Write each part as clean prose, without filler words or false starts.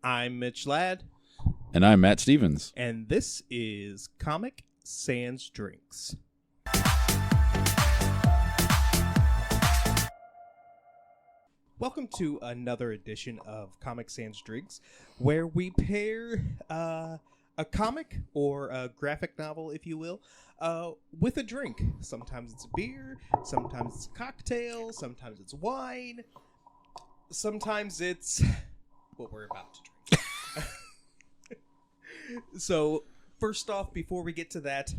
I'm Mitch Ladd. And I'm Matt Stevens. And this is Comic Sans Drinks. Welcome to another edition of Comic Sans Drinks, where we pair a comic or a graphic novel, if you will, with a drink. Sometimes it's a beer, sometimes it's a cocktail, sometimes it's wine, sometimes it's what we're about to drink. So, first off, before we get to that,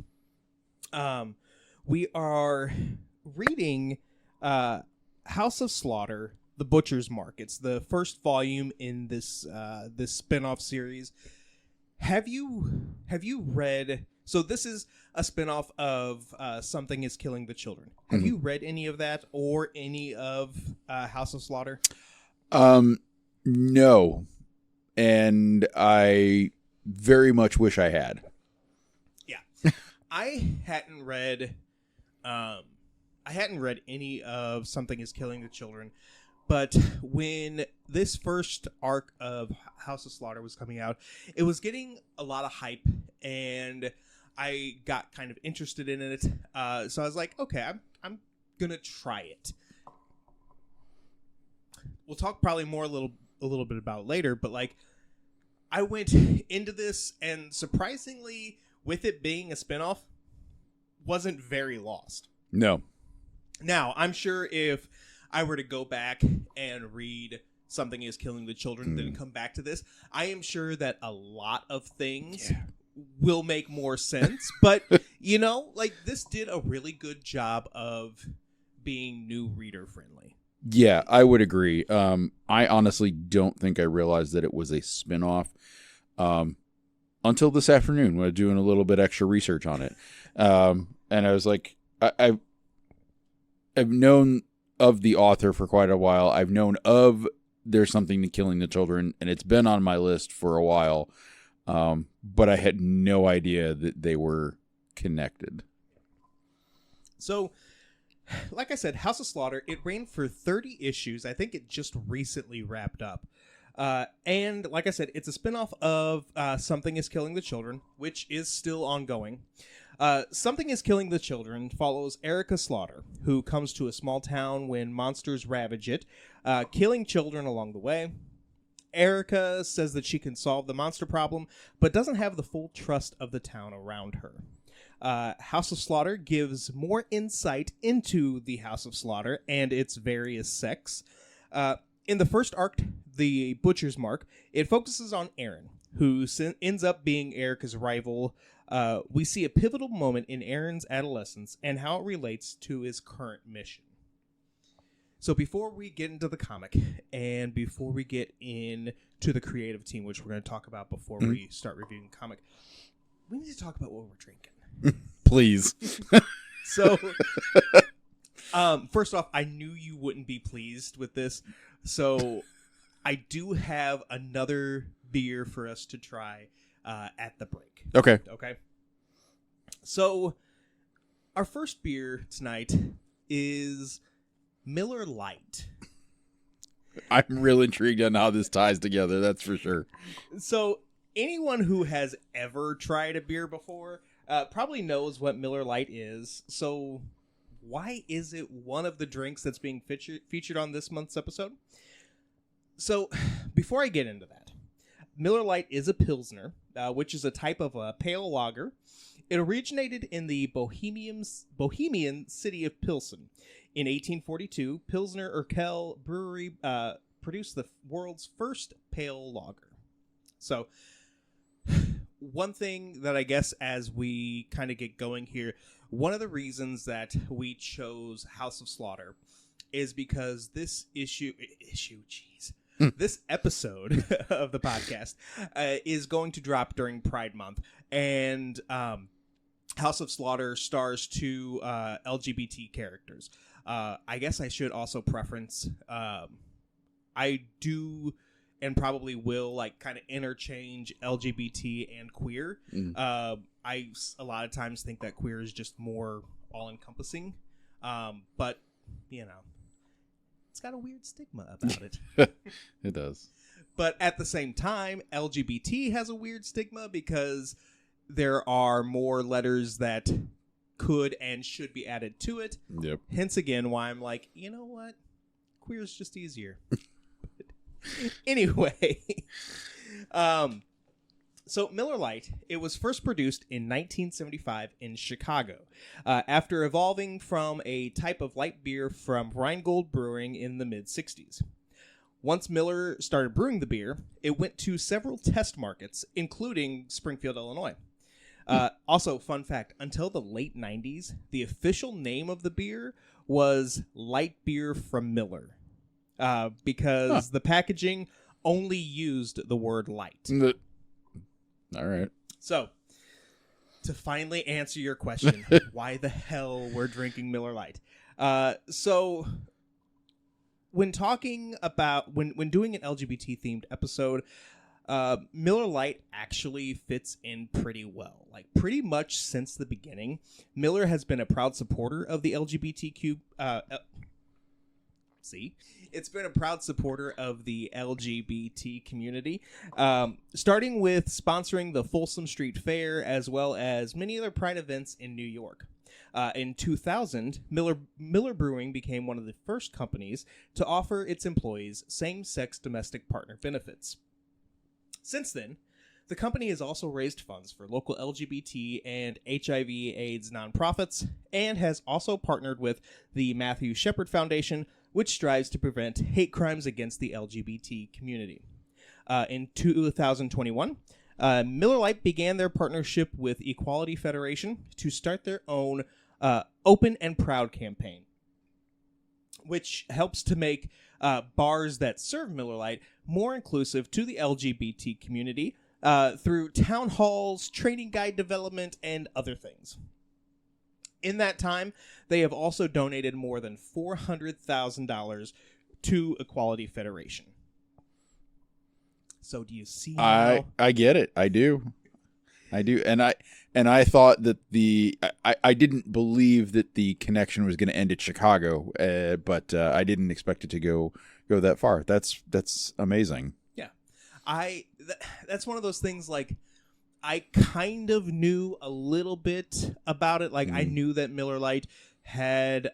we are reading House of Slaughter, The Butcher's Mark. It's the first volume in this spinoff series. Have you read? So this is a spinoff of Something Is Killing the Children. Have you read any of that or any of House of Slaughter? No, and I very much wish I had. Yeah, I hadn't read any of Something Is Killing the Children, but when this first arc of House of Slaughter was coming out, it was getting a lot of hype, and I got kind of interested in it. So I was like, okay, I'm gonna try it. We'll talk probably more a little bit about it later, but like, I went into this, and surprisingly, with it being a spinoff, wasn't very lost. No. Now, I'm sure if I were to go back and read Something Is Killing the Children, then come back to this, I am sure that a lot of things will make more sense. But, like, this did a really good job of being new reader friendly. Yeah, I would agree. I honestly don't think I realized that it was a spinoff until this afternoon when I was doing a little bit extra research on it. And I was like, I've known of the author for quite a while. I've known of There's Something to Killing the Children, and it's been on my list for a while. But I had no idea that they were connected. So, like I said, House of Slaughter, it ran for 30 issues. I think it just recently wrapped up. And like I said, it's a spinoff of Something Is Killing the Children, which is still ongoing. Something Is Killing the Children follows Erica Slaughter, who comes to a small town when monsters ravage it, killing children along the way. Erica says that she can solve the monster problem, but doesn't have the full trust of the town around her. House of Slaughter gives more insight into the House of Slaughter and its various sects. In the first arc, The Butcher's Mark, it focuses on Aaron, who ends up being Erica's rival. We see a pivotal moment in Aaron's adolescence and how it relates to his current mission. So before we get into the comic and before we get into the creative team, which we're going to talk about before we start reviewing the comic, we need to talk about what we're drinking. Please. So, first off, I knew you wouldn't be pleased with this, so I do have another beer for us to try at the break. Okay. So, our first beer tonight is Miller Lite. I'm real intrigued on how this ties together, that's for sure. So, anyone who has ever tried a beer before probably knows what Miller Lite is. So why is it one of the drinks that's being featured on this month's episode? So before I get into that, Miller Lite is a Pilsner, which is a type of a pale lager. It originated in the Bohemian city of Pilsen. In 1842, Pilsner Urquell Brewery produced the world's first pale lager. So one thing that I guess as we kind of get going here, one of the reasons that we chose House of Slaughter is because this this episode of the podcast is going to drop during Pride Month, and House of Slaughter stars two LGBT characters. I guess I should also preference, I do and probably will like kind of interchange LGBT and queer. I a lot of times think that queer is just more all encompassing. But it's got a weird stigma about it. It does. But at the same time, LGBT has a weird stigma because there are more letters that could and should be added to it. Yep. Hence again why I'm like, you know what? Queer is just easier. Anyway, so Miller Lite, it was first produced in 1975 in Chicago, after evolving from a type of light beer from Rheingold Brewing in the mid-60s. Once Miller started brewing the beer, it went to several test markets, including Springfield, Illinois. Also, fun fact, until the late 90s, the official name of the beer was Light Beer from Miller, because the packaging only used the word light. All right. So, to finally answer your question, why the hell we're drinking Miller Lite? So, when talking about, when doing an LGBT-themed episode, Miller Lite actually fits in pretty well. Like, pretty much since the beginning, Miller has been a proud supporter of the LGBTQ... It's been a proud supporter of the LGBT community, starting with sponsoring the Folsom Street Fair, as well as many other Pride events in New York. In 2000, Miller Brewing became one of the first companies to offer its employees same-sex domestic partner benefits. Since then, the company has also raised funds for local LGBT and HIV/AIDS nonprofits, and has also partnered with the Matthew Shepard Foundation, which strives to prevent hate crimes against the LGBT community. In 2021, Miller Lite began their partnership with Equality Federation to start their own Open and Proud campaign, which helps to make bars that serve Miller Lite more inclusive to the LGBT community through town halls, training guide development, and other things. In that time, they have also donated more than $400,000 to Equality Federation. So do you see how... I get it. I do. And I thought that I didn't believe that the connection was going to end at Chicago, but I didn't expect it to go that far. That's amazing. Yeah. That's one of those things, like, I kind of knew a little bit about it. Like, I knew that Miller Lite had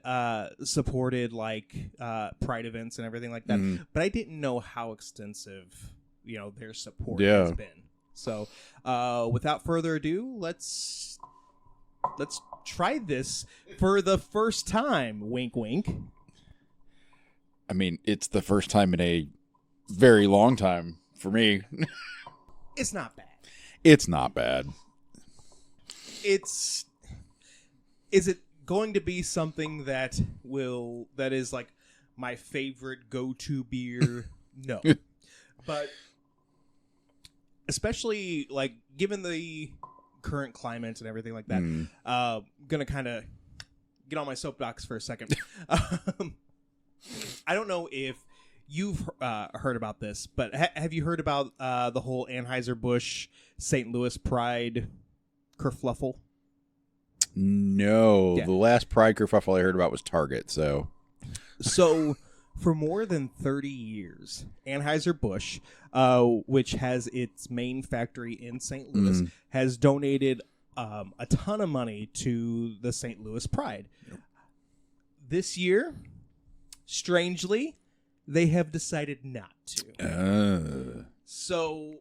supported, like, Pride events and everything like that, but I didn't know how extensive, their support has been. So, without further ado, let's try this for the first time. Wink, wink. I mean, it's the first time in a very long time for me. It's not bad. It's not bad. Is it going to be something that is like my favorite go-to beer? No. But especially, like, given the current climate and everything like that, gonna kind of get on my soapbox for a second. I don't know if you've heard about this, but have you heard about the whole Anheuser-Busch St. Louis Pride kerfluffle? No. Yeah. The last Pride kerfuffle I heard about was Target, so... For more than 30 years, Anheuser-Busch, which has its main factory in St. Louis, has donated a ton of money to the St. Louis Pride. Yep. This year, strangely, they have decided not to. So,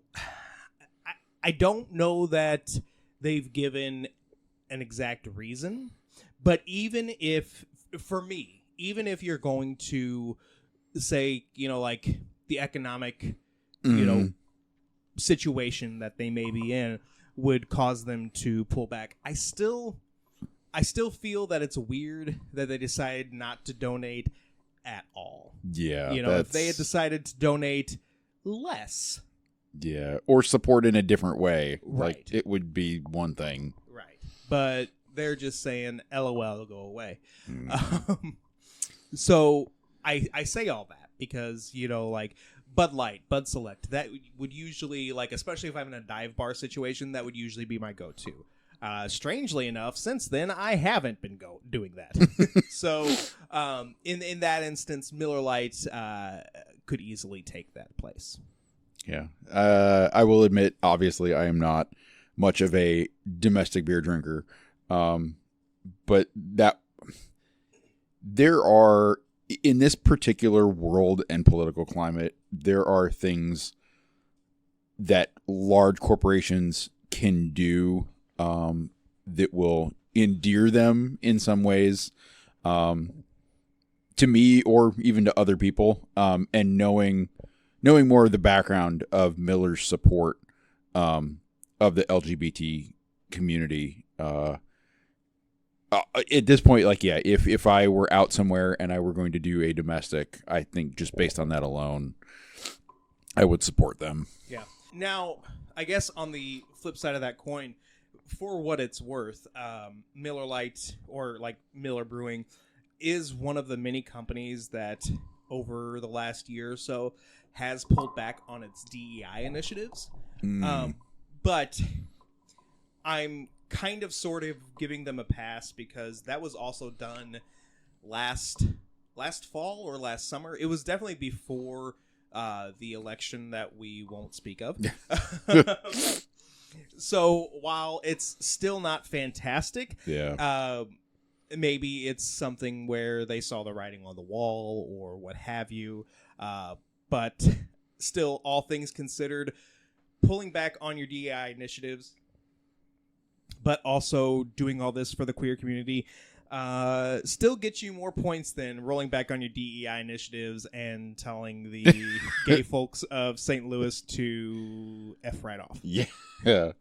I don't know that they've given an exact reason, but even if you're going to say, like, the economic, situation that they may be in would cause them to pull back, I still feel that it's weird that they decided not to donate at all. Yeah. If they had decided to donate less. Yeah. Or support in a different way. Right. Like, it would be one thing. Right. But they're just saying, LOL, go away. So I say all that because, like, Bud Light, Bud Select, that would usually, like, especially if I'm in a dive bar situation, that would usually be my go-to. Strangely enough, since then, I haven't been doing that. So, in that instance, Miller Lite could easily take that place. Yeah. I will admit, obviously, I am not much of a domestic beer drinker. But that there are, in this particular world and political climate, there are things that large corporations can do that will endear them in some ways to me or even to other people. And knowing more of the background of Miller's support of the LGBT community, at this point, like, yeah, if I were out somewhere and I were going to do a domestic, I think just based on that alone, I would support them. Yeah. Now, I guess on the flip side of that coin, for what it's worth, Miller Lite, or like Miller Brewing, is one of the many companies that over the last year or so has pulled back on its DEI initiatives. But I'm kind of sort of giving them a pass because that was also done last fall or last summer. It was definitely before the election that we won't speak of. So while it's still not fantastic, maybe it's something where they saw the writing on the wall or what have you. But still, all things considered, pulling back on your DEI initiatives, but also doing all this for the queer community, still gets you more points than rolling back on your DEI initiatives and telling the gay folks of St. Louis to F right off. Yeah,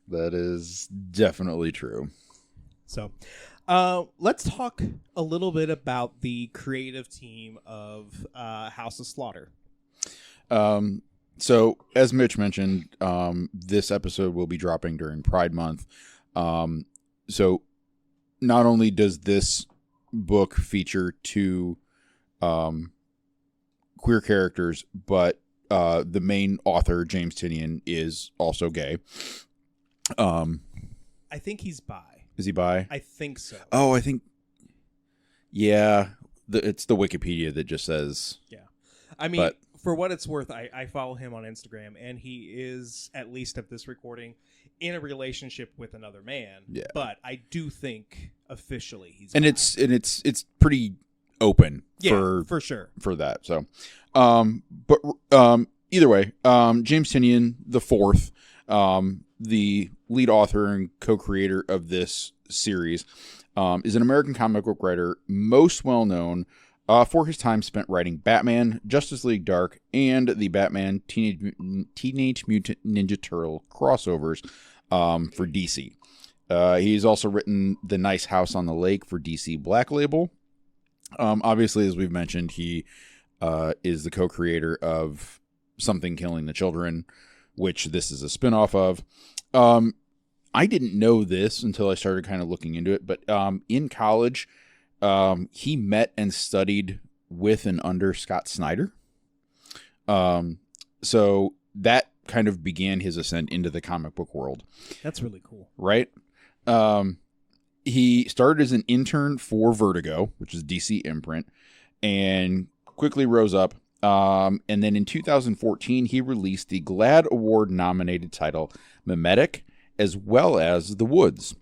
that is definitely true. So let's talk a little bit about the creative team of House of Slaughter. So as Mitch mentioned, this episode will be dropping during Pride Month. So not only does this book feature two queer characters, but the main author, James Tynion, is also gay. I think he's bi. Is he bi? I think so. Oh, I think... Yeah, it's the Wikipedia that just says... Yeah. I mean, for what it's worth, I follow him on Instagram, and he is, at least of this recording, in a relationship with another man. Yeah. But I do think officially he's and bi. it's pretty open for sure for that. So, but either way, James Tynion the fourth, the lead author and co-creator of this series, is an American comic book writer, most well known for his time spent writing Batman, Justice League Dark, and the Batman Teenage Mutant Ninja Turtle crossovers for DC. He's also written The Nice House on the Lake for DC Black Label. Obviously, as we've mentioned, he is the co-creator of Something Killing the Children, which this is a spinoff of. I didn't know this until I started kind of looking into it, but in college, he met and studied with and under Scott Snyder. So that kind of began his ascent into the comic book world. That's really cool. Right? He started as an intern for Vertigo, which is DC imprint, and quickly rose up. And then in 2014, he released the GLAAD Award-nominated title Memetic, as well as The Woods.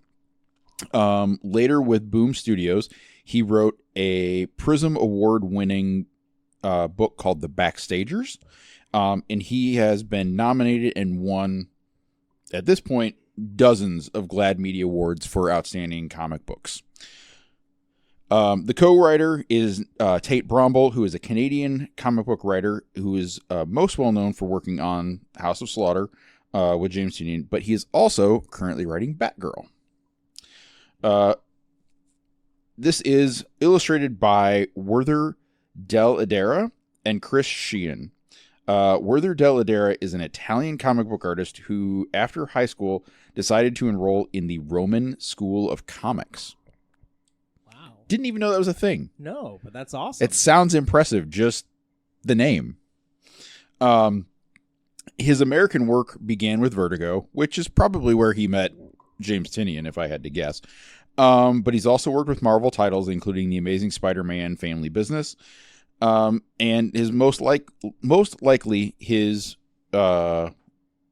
Later with Boom Studios, he wrote a Prism Award-winning book called The Backstagers, and he has been nominated and won, at this point, dozens of GLAAD Media Awards for outstanding comic books. The co-writer is Tate Brombal, who is a Canadian comic book writer who is most well known for working on House of Slaughter with James Tynion, but he is also currently writing Batgirl. This is illustrated by Werther, Dell'Edera, and Chris Shehan. Werther Dell'Edera is an Italian comic book artist who, after high school, decided to enroll in the Roman School of Comics. Wow. Didn't even know that was a thing. No, but that's awesome. It sounds impressive, just the name. His American work began with Vertigo, which is probably where he met James Tynion, if I had to guess. But he's also worked with Marvel titles, including The Amazing Spider-Man, Family Business, and his most likely his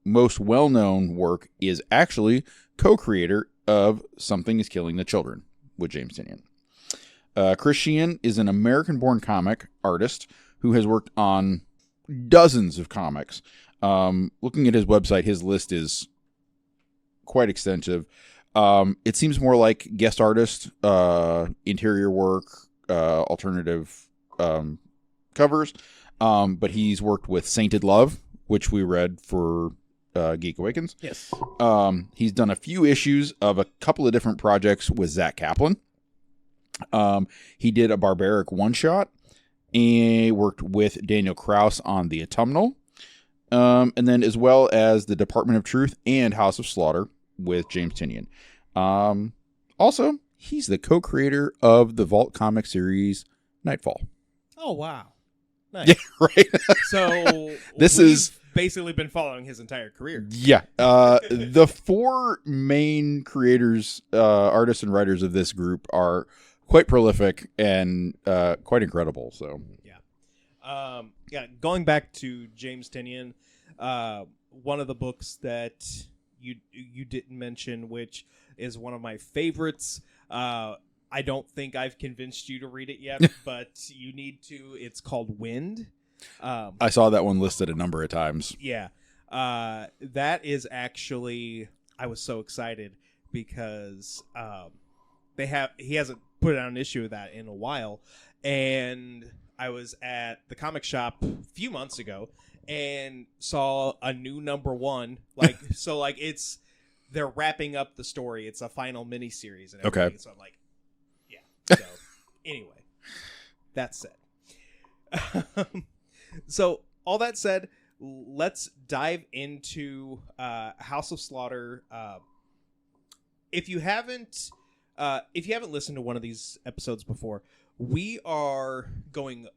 most well-known work is actually co-creator of Something is Killing the Children with James Tynion. Chris Shehan is an American-born comic artist who has worked on dozens of comics. Looking at his website, his list is quite extensive. It seems more like guest artist, interior work, alternative covers. But he's worked with Sainted Love, which we read for Geek Awakens. Yes. He's done a few issues of a couple of different projects with Zach Kaplan. He did a Barbaric one-shot and worked with Daniel Kraus on The Autumnal. And then as well as The Department of Truth and House of Slaughter with James Tynion. Also, he's the co-creator of the Vault comic series Nightfall. Oh, wow. Nice. Yeah, right. So this we've is basically been following his entire career. Yeah. The four main creators, artists and writers of this group are quite prolific and quite incredible. So going back to James Tynion, one of the books that you didn't mention, which is one of my favorites. I don't think I've convinced you to read it yet, but you need to. It's called Wind. I saw that one listed a number of times. Yeah. That is actually, I was so excited because he hasn't put out an issue of that in a while. And I was at the comic shop a few months ago and saw a new #1. They're wrapping up the story. It's a final miniseries and everything. Okay. So I'm like, yeah. So anyway, that's said. So all that said, let's dive into House of Slaughter. If you haven't listened to one of these episodes before, we are going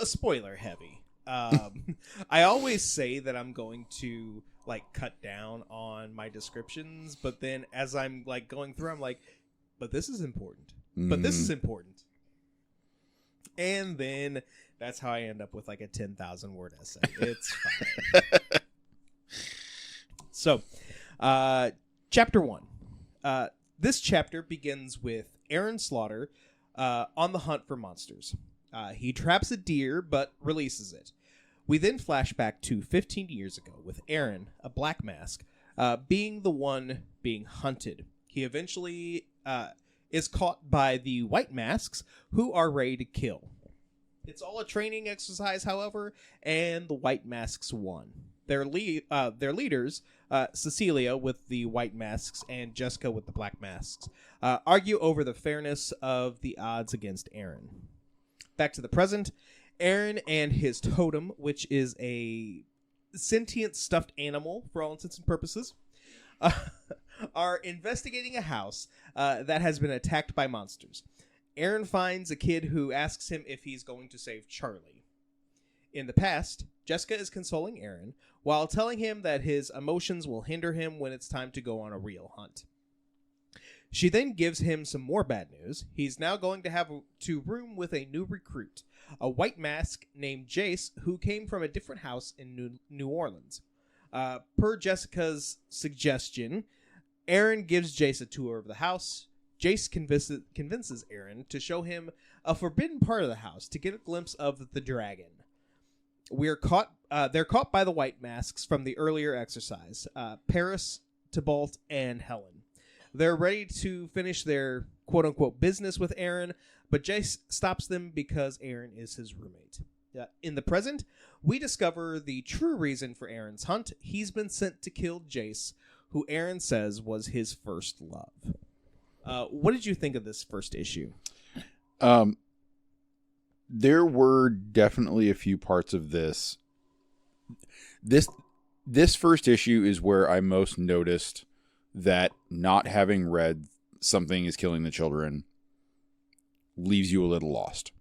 spoiler heavy. I always say that I'm going to cut down on my descriptions, but then as I'm going through, I'm like, but this is important. But this is important. And then that's how I end up with a 10,000 word essay. It's fine. So, chapter 1. This chapter begins with Aaron Slaughter on the hunt for monsters. He traps a deer, but releases it. We then flash back to 15 years ago with Aaron, a black mask, being the one being hunted. He eventually is caught by the white masks, who are ready to kill. It's all a training exercise, however, and the white masks won. Their leaders, Cecilia with the white masks and Jessica with the black masks, argue over the fairness of the odds against Aaron. Back to the present, Aaron and his totem, which is a sentient stuffed animal for all intents and purposes, are investigating a house that has been attacked by monsters. Aaron finds a kid who asks him if he's going to save Charlie. In the past, Jessica is consoling Aaron while telling him that his emotions will hinder him when it's time to go on a real hunt. She then gives him some more bad news. He's now going to have to room with a new recruit, a white mask named Jace, who came from a different house in New Orleans. Per Jessica's suggestion, Aaron gives Jace a tour of the house. Jace convinces Aaron to show him a forbidden part of the house to get a glimpse of the dragon. They're caught by the white masks from the earlier exercise, Paris, Tybalt, and Helen. They're ready to finish their quote-unquote business with Aaron, but Jace stops them because Aaron is his roommate. In the present, we discover the true reason for Aaron's hunt. He's been sent to kill Jace, who Aaron says was his first love. What did you think of this first issue? There were definitely a few parts of this. This first issue is where I most noticed that not having read Something is Killing the Children leaves you a little lost.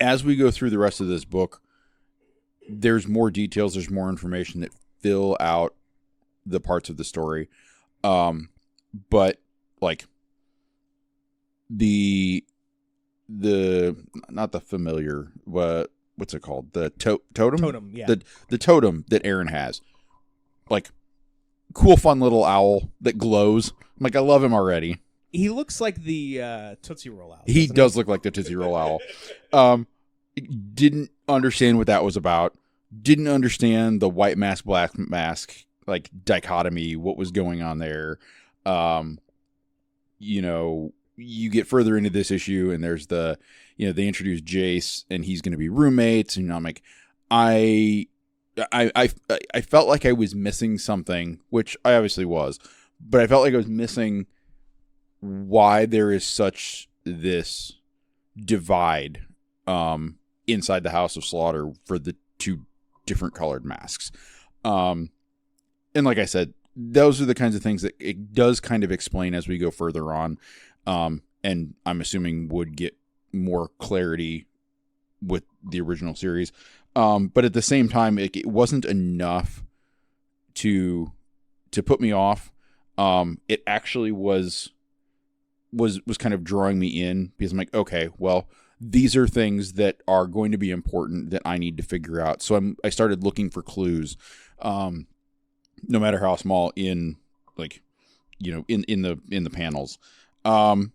As we go through the rest of this book, there's more details, there's more information that fill out the parts of the story. But like the not the familiar, what's it called? The totem? Totem, yeah. The totem that Aaron has. Like, cool, fun little owl that glows. I'm like, I love him already. He looks like the Tootsie Roll owl. He does look like the Tootsie Roll owl. Didn't understand what that was about. Didn't understand the white mask, black mask, like, dichotomy, what was going on there. You know, you get further into this issue, and there's the, you know, they introduce Jace, and he's going to be roommates, and I'm like, I felt like I was missing something, which I obviously was, but I felt like I was missing why there is such this divide inside the House of Slaughter for the two different colored masks. And like I said, those are the kinds of things that it does kind of explain as we go further on. And I'm assuming would get more clarity with the original series. But at the same time, it wasn't enough to put me off. It actually was kind of drawing me in, because I'm like, okay, well, these are things that are going to be important that I need to figure out. So I started looking for clues, no matter how small, in, like, you know, in the panels. So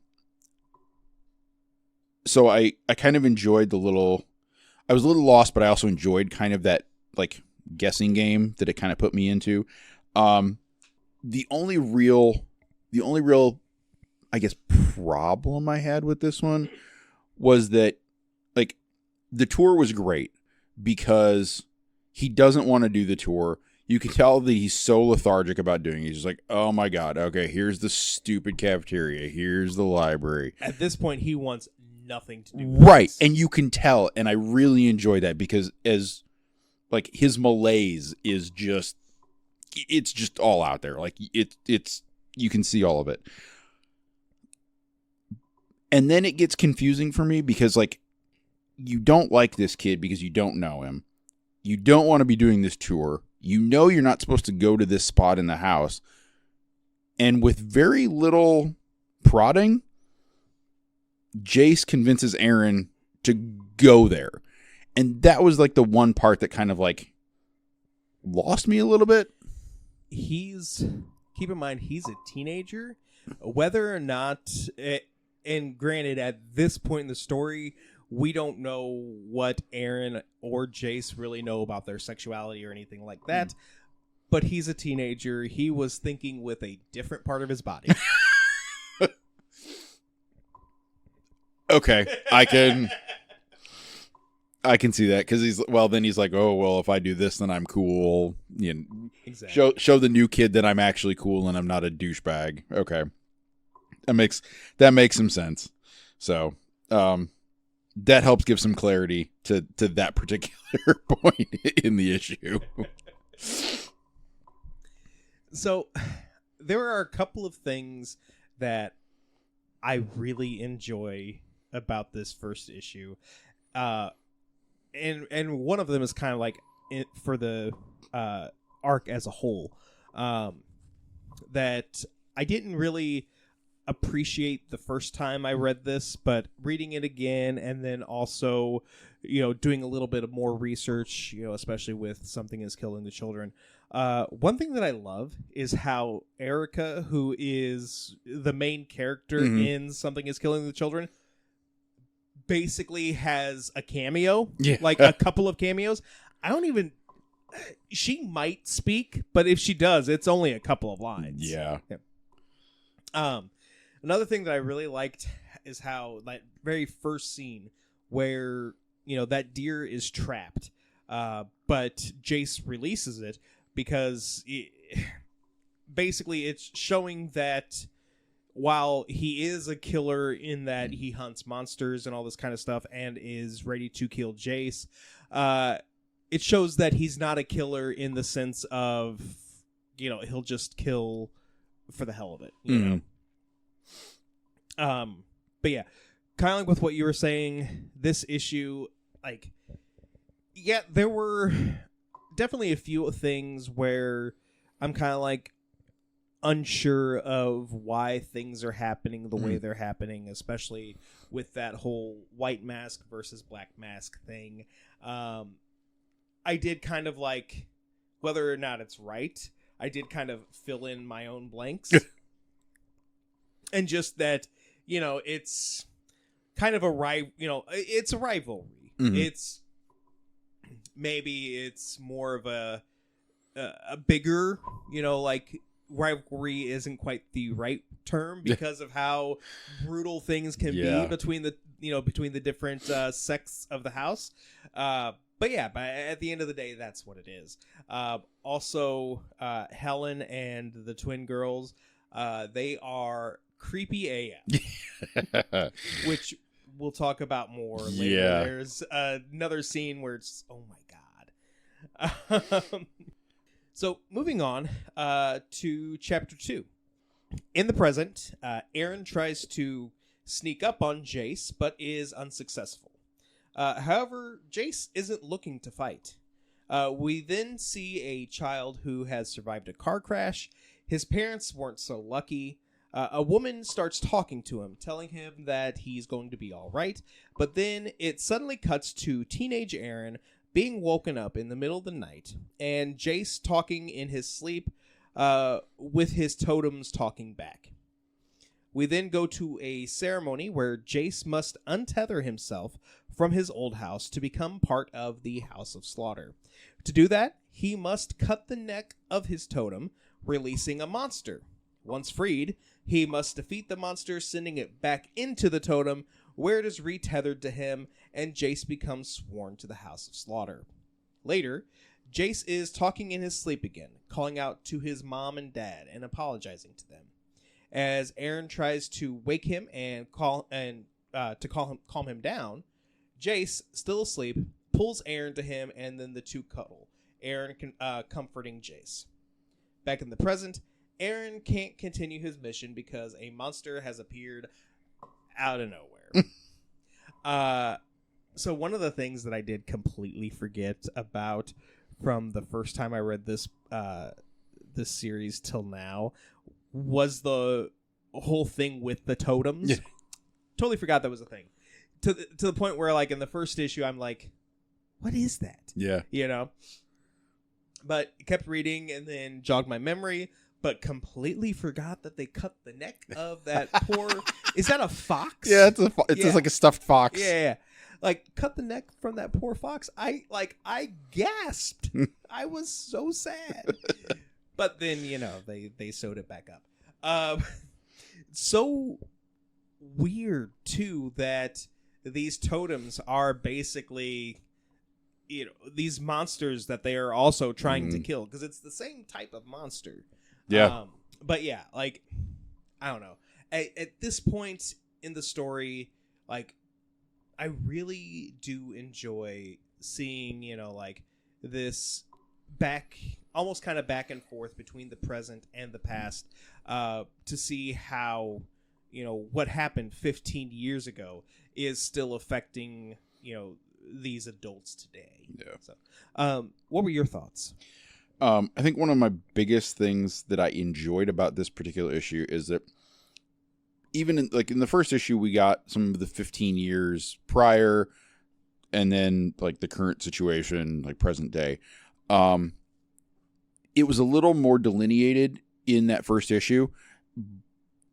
I kind of enjoyed I was a little lost, but I also enjoyed kind of that, like, guessing game that it kind of put me into. The only real, I guess, problem I had with this one was that, like, the tour was great because he doesn't want to do the tour. You can tell that he's so lethargic about doing it. He's just like, oh my God, okay, here's the stupid cafeteria. Here's the library. At this point, he wants nothing to do with right, this. and you can tell, and I really enjoy that, because as, like, his malaise is just, it's just all out there. Like, it's you can see all of it. And then it gets confusing for me because, like, you don't like this kid because you don't know him. You don't want to be doing this tour. You know you're not supposed to go to this spot in the house. And with very little prodding, Jace convinces Aaron to go there. And that was, like, the one part that kind of, like, lost me a little bit. Keep in mind, he's a teenager. Whether or not, and granted, at this point in the story, we don't know what Aaron or Jace really know about their sexuality or anything like that. But he's a teenager. He was thinking with a different part of his body. Okay, I can see that, because he's like, oh, well, if I do this, then I'm cool. You know, exactly. Show the new kid that I'm actually cool and I'm not a douchebag. Okay, that makes some sense. So, that helps give some clarity to that particular point in the issue. So, there are a couple of things that I really enjoy about this first issue, and one of them is kind of like for the arc as a whole, that I didn't really appreciate the first time I read this, but reading it again, and then also, you know, doing a little bit of more research, you know, especially with Something is Killing the Children. One thing that I love is how Erica, who is the main character in Something is Killing the Children, basically has a cameo, like a couple of cameos. She might speak, but if she does, it's only a couple of lines. Yeah. Another thing that I really liked is how that very first scene where, you know, that deer is trapped, but Jace releases it because basically it's showing that while he is a killer in that he hunts monsters and all this kind of stuff and is ready to kill Jace, it shows that he's not a killer in the sense of, you know, he'll just kill for the hell of it, you know? But yeah, kind of like with what you were saying, this issue, like, yeah, there were definitely a few things where I'm kind of like unsure of why things are happening the way they're happening, especially with that whole white mask versus black mask thing. I did kind of like, whether or not it's right, I did kind of fill in my own blanks. And just that, it's kind of it's a rivalry. It's maybe it's more of a bigger, like, rivalry isn't quite the right term because of how brutal things can be between the different sects of the house. But at the end of the day, that's what it is. Also, Helen and the twin girls, they are creepy AF, which we'll talk about more later. Yeah. There's another scene where it's, oh my God. So moving on to chapter 2. In the present, Aaron tries to sneak up on Jace, but is unsuccessful. However, Jace isn't looking to fight. We then see a child who has survived a car crash. His parents weren't so lucky. A woman starts talking to him, telling him that he's going to be all right. But then it suddenly cuts to teenage Aaron being woken up in the middle of the night, and Jace talking in his sleep with his totems talking back. We then go to a ceremony where Jace must untether himself from his old house to become part of the House of Slaughter. To do that, he must cut the neck of his totem, releasing a monster. Once freed, he must defeat the monster, sending it back into the totem, where it is retethered to him, and Jace becomes sworn to the House of Slaughter. Later, Jace is talking in his sleep again, calling out to his mom and dad and apologizing to them. As Aaron tries to wake him and calm him down, Jace, still asleep, pulls Aaron to him, and then the two cuddle, Aaron comforting Jace. Back in the present, Aaron can't continue his mission because a monster has appeared out of nowhere. So one of the things that I did completely forget about from the first time I read this series till now was the whole thing with the totems. Yeah. Totally forgot that was a thing. To the point where, like, in the first issue, I'm like, what is that? Yeah. But kept reading and then jogged my memory, but completely forgot that they cut the neck of that poor... Is that a fox? Yeah, it's just like a stuffed fox. Yeah. Like, cut the neck from that poor fox. I gasped. I was so sad. But then, they sewed it back up. So weird, too, that these totems are basically, these monsters that they are also trying to kill. Because it's the same type of monster. Yeah. But yeah, like, I don't know. At this point in the story, like, I really do enjoy seeing, like, this almost kind of back and forth between the present and the past, to see how, what happened 15 years ago is still affecting, these adults today. Yeah. So, what were your thoughts? I think one of my biggest things that I enjoyed about this particular issue is that even in the first issue, we got some of the 15 years prior, and then like the current situation, like present day. It was a little more delineated in that first issue,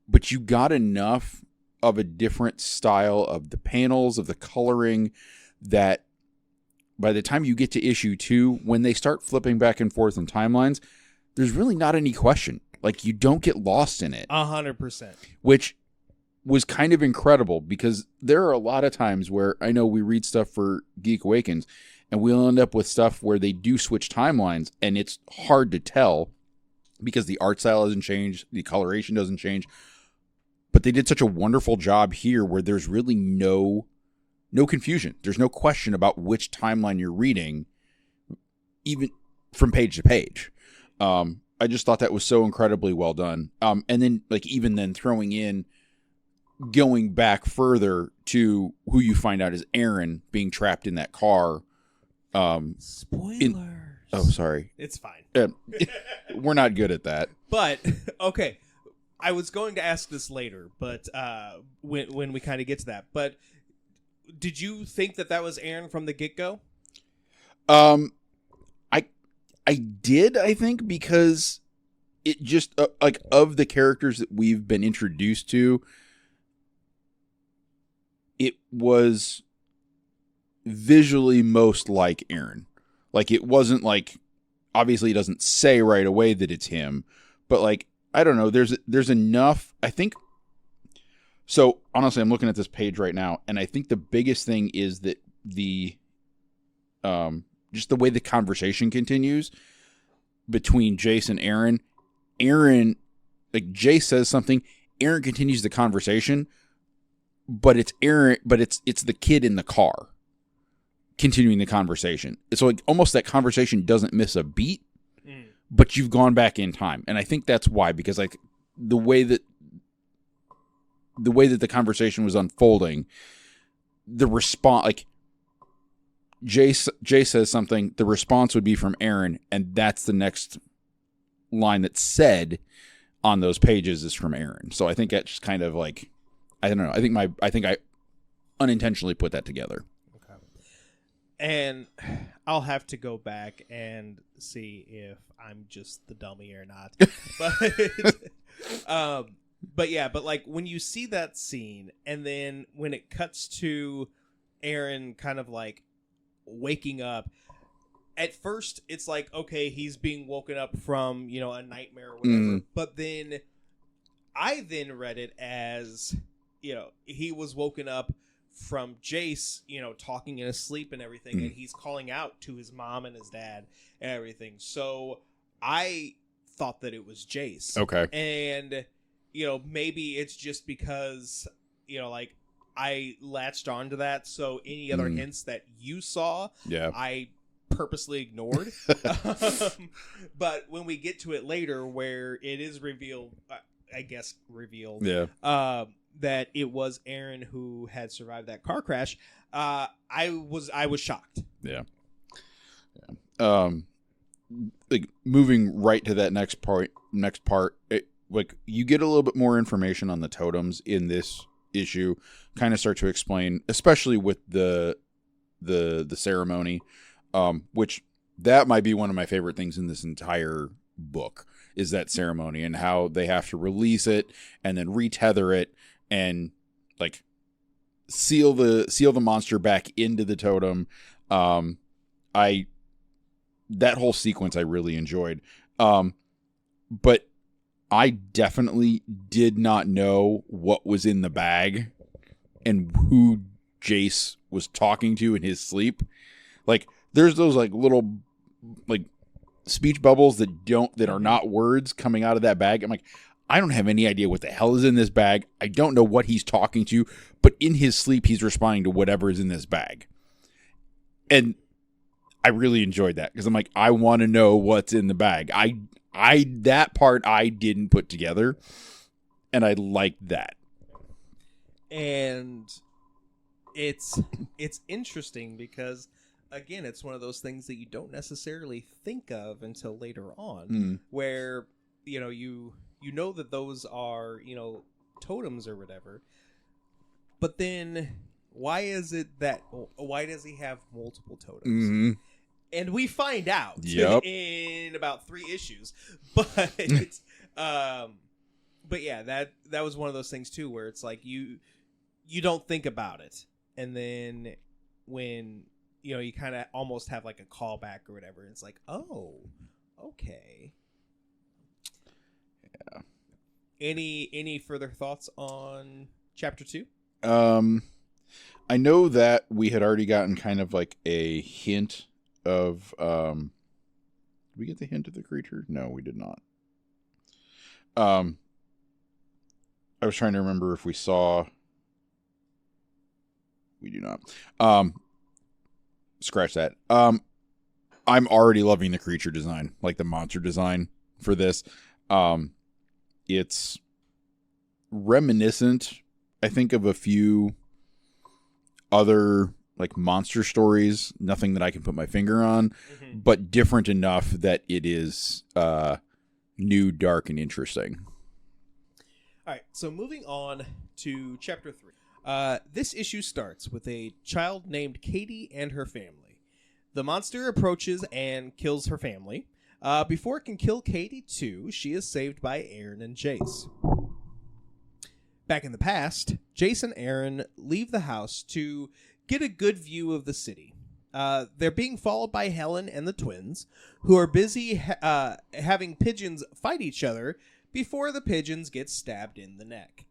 but you got enough of a different style of the panels, of the coloring, that by the time you get to issue 2, when they start flipping back and forth in timelines, there's really not any question. Like, you don't get lost in it. 100%. Which was kind of incredible, because there are a lot of times where I know we read stuff for Geek Awakens and we'll end up with stuff where they do switch timelines and it's hard to tell because the art style doesn't change, the coloration doesn't change. But they did such a wonderful job here where there's really no confusion. There's no question about which timeline you're reading, even from page to page. I just thought that was so incredibly well done. And then, like, even then throwing in, going back further to who you find out is Aaron being trapped in that car. Spoilers. Oh, sorry. It's fine. We're not good at that. But, okay. I was going to ask this later, but when we kind of get to that. But did you think that was Aaron from the get-go? I did, I think, because it just, like, of the characters that we've been introduced to, it was visually most like Aaron. Like, it wasn't like, obviously it doesn't say right away that it's him, but, like, I don't know, there's enough, I think. So, honestly, I'm looking at this page right now, and I think the biggest thing is that just the way the conversation continues between Jace and Aaron. Aaron, like, Jace says something, Aaron continues the conversation, but it's Aaron, but it's the kid in the car continuing the conversation. So, like, almost that conversation doesn't miss a beat, but you've gone back in time. And I think that's why, because, like, the way that the conversation was unfolding, the response, like, Jay says something, the response would be from Aaron, and that's the next line that's said on those pages is from Aaron. So I think that's just kind of like, I don't know. I think I unintentionally put that together. Okay. And I'll have to go back and see if I'm just the dummy or not. But yeah, but like when you see that scene, and then when it cuts to Aaron kind of like waking up, at first it's like, okay, he's being woken up from, you know, a nightmare or whatever. But then I then read it as, you know, he was woken up from Jace, you know, talking in his sleep and everything, and he's calling out to his mom and his dad and everything. So I thought that it was Jace. Okay. And, you know, maybe it's just because, you know, like, I latched onto that, so any other hints that you saw, I purposely ignored. But when we get to it later, where it is revealed, that it was Aaron who had survived that car crash, I was shocked. Yeah. Like, moving right to that next part, like, you get a little bit more information on the totems in this issue, kind of start to explain, especially with the ceremony, which that might be one of my favorite things in this entire book, is that ceremony and how they have to release it and then retether it and, like, seal the monster back into the totem. That whole sequence I really enjoyed. But I definitely did not know what was in the bag and who Jace was talking to in his sleep. Like, there's those, like, little, like, speech bubbles that are not words coming out of that bag. I'm like, I don't have any idea what the hell is in this bag. I don't know what he's talking to, but in his sleep, he's responding to whatever is in this bag. And I really enjoyed that, because I'm like, I want to know what's in the bag. That part I didn't put together, and I liked that. And it's interesting because, again, it's one of those things that you don't necessarily think of until later on, where, you know, you know that those are, you know, totems or whatever, but then why is it that, why does he have multiple totems? And we find out in about 3 issues, but yeah, that was one of those things too, where it's like you don't think about it, and then when, you know, you kind of almost have like a callback or whatever, it's like, oh, okay. Yeah. Any further thoughts on chapter 2? I know that we had already gotten kind of like a hint of, did we get the hint of the creature? No, we did not. I was trying to remember if we saw. We do not. Scratch that. I'm already loving the creature design, like the monster design for this. It's reminiscent, I think, of a few other like monster stories, nothing that I can put my finger on, but different enough that it is new, dark, and interesting. All right, so moving on to chapter 3. This issue starts with a child named Katie and her family. The monster approaches and kills her family. Before it can kill Katie too, she is saved by Aaron and Jace. Back in the past, Jace and Aaron leave the house to get a good view of the city. They're being followed by Helen and the twins, who are busy having pigeons fight each other before the pigeons get stabbed in the neck.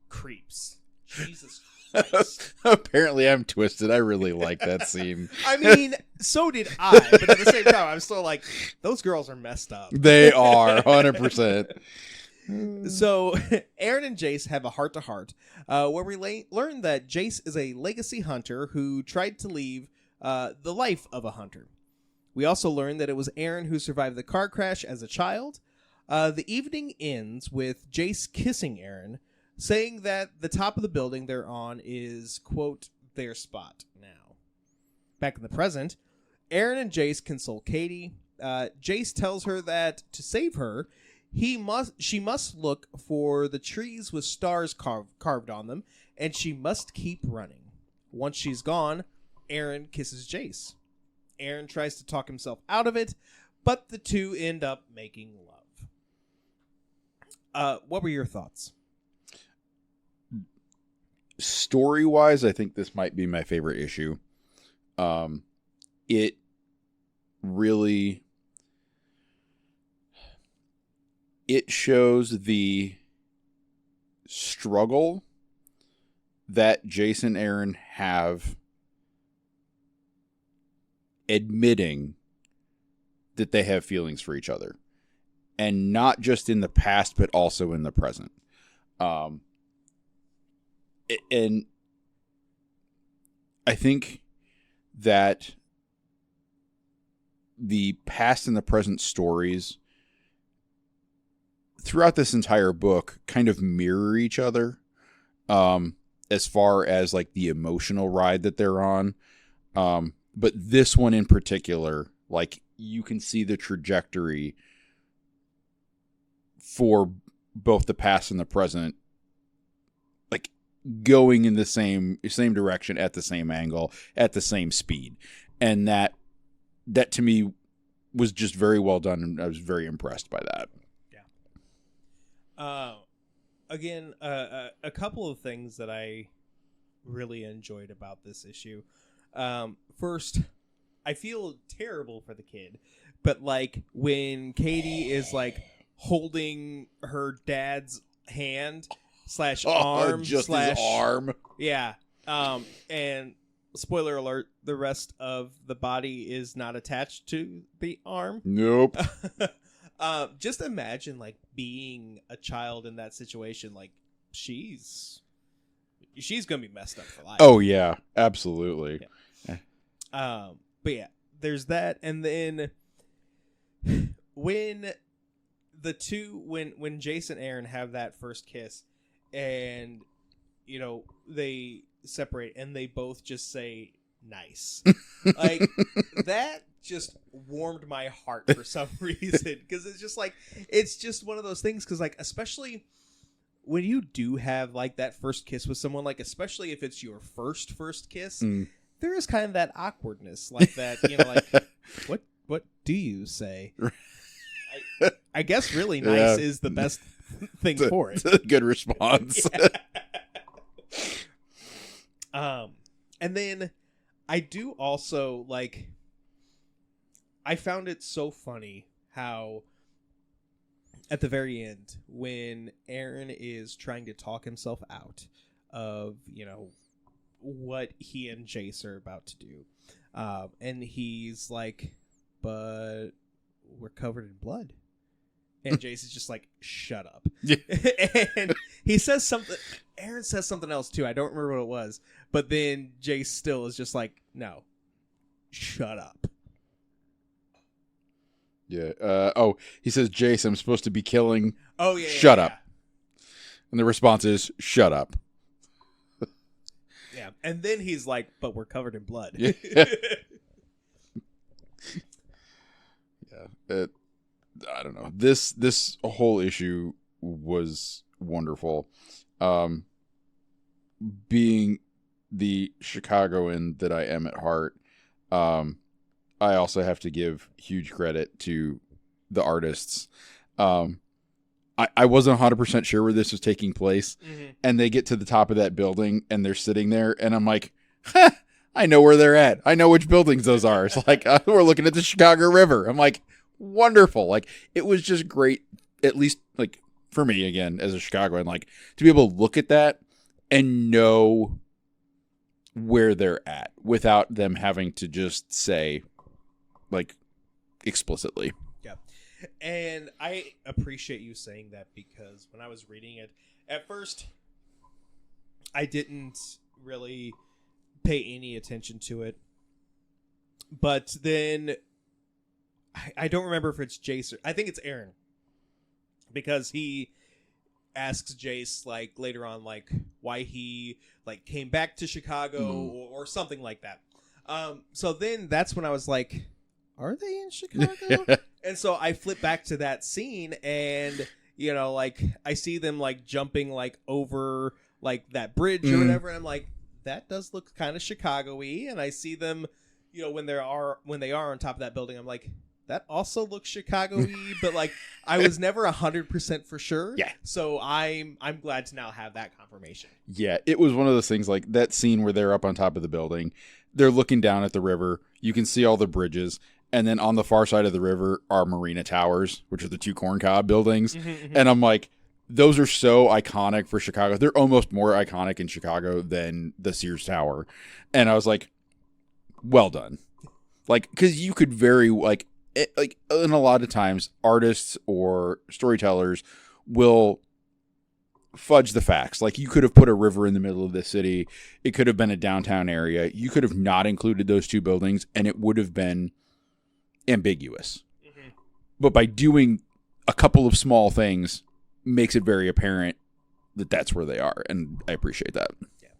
Creeps. Jesus Christ. Apparently I'm twisted. I really like that scene. I mean, so did I, but at the same time, I'm still like, those girls are messed up. They are, 100%. So, Aaron and Jace have a heart-to-heart, where we learn that Jace is a legacy hunter who tried to leave the life of a hunter. We also learn that it was Aaron who survived the car crash as a child. The evening ends with Jace kissing Aaron, saying that the top of the building they're on is, quote, their spot now. Back in the present, Aaron and Jace console Katie. Jace tells her that to save her, she must look for the trees with stars carved on them, and she must keep running. Once she's gone, Aaron kisses Jace. Aaron tries to talk himself out of it, but the two end up making love. What were your thoughts? Story-wise, I think this might be my favorite issue. It really... It shows the struggle that Jace and Aaron have admitting that they have feelings for each other. And not just in the past, but also in the present. And I think that the past and the present stories throughout this entire book kind of mirror each other, as far as like the emotional ride that they're on. But this one in particular, like you can see the trajectory for both the past and the present, like going in the same direction at the same angle, at the same speed. And that to me was just very well done. And I was very impressed by that. Again, a couple of things that I really enjoyed about this issue. First, I feel terrible for the kid, but like when Katie is like holding her dad's hand / arm just his arm. Yeah. And spoiler alert, the rest of the body is not attached to the arm. Nope. Just imagine like being a child in that situation. Like she's gonna be messed up for life. Oh yeah, absolutely. Yeah. But yeah, there's that, and then when Jace and Aaron have that first kiss, and you know they separate, and they both just say nice, like that just warmed my heart for some reason, because it's just one of those things, because like especially when you do have like that first kiss with someone, like especially if it's your first kiss, there is kind of that awkwardness, like that, you know, like what do you say? I guess really nice is the best thing for it. It's a good response. And then I do also like, I found it so funny how at the very end, when Aaron is trying to talk himself out of, you know, what he and Jace are about to do, and he's like, but we're covered in blood. And Jace is just like, shut up. Yeah. And he says something, Aaron says something else too. I don't remember what it was. But then Jace still is just like, no, shut up. Yeah. He says, Jace, I'm supposed to be killing. Oh, yeah. Shut up. And the response is, shut up. Yeah. And then he's like, but we're covered in blood. Yeah. I don't know. This whole issue was wonderful. Being the Chicagoan that I am at heart, I also have to give huge credit to the artists. I wasn't 100% sure where this was taking place, and they get to the top of that building, and they're sitting there, and I'm like, I know where they're at. I know which buildings those are. It's like, we're looking at the Chicago River. I'm like, wonderful. Like, it was just great, at least, like, for me, again, as a Chicagoan, like, to be able to look at that and know where they're at without them having to just say, like, explicitly. And I appreciate you saying that, because when I was reading it, at first, I didn't really pay any attention to it. But then, I don't remember if it's Jace or... I think it's Aaron. Because he asks Jace, like, later on, like, why he, like, came back to Chicago or something like that. So then that's when I was like... Are they in Chicago? And so I flip back to that scene, and, you know, like, I see them, like, jumping, like, over, like, that bridge or whatever, and I'm like, that does look kind of Chicago-y. And I see them, you know, when they are on top of that building, I'm like, that also looks Chicago-y, but, like, I was never 100% for sure. Yeah. So I'm glad to now have that confirmation. Yeah, it was one of those things, like, that scene where they're up on top of the building, they're looking down at the river, you can see all the bridges, and then on the far side of the river are Marina Towers, which are the two corncob buildings. And I'm like, those are so iconic for Chicago. They're almost more iconic in Chicago than the Sears Tower. And I was like, well done. Like, because you could very, like, and a lot of times artists or storytellers will fudge the facts. Like, you could have put a river in the middle of the city. It could have been a downtown area. You could have not included those two buildings, and it would have been ambiguous. But by doing a couple of small things makes it very apparent that that's where they are, and I appreciate that. Yeah.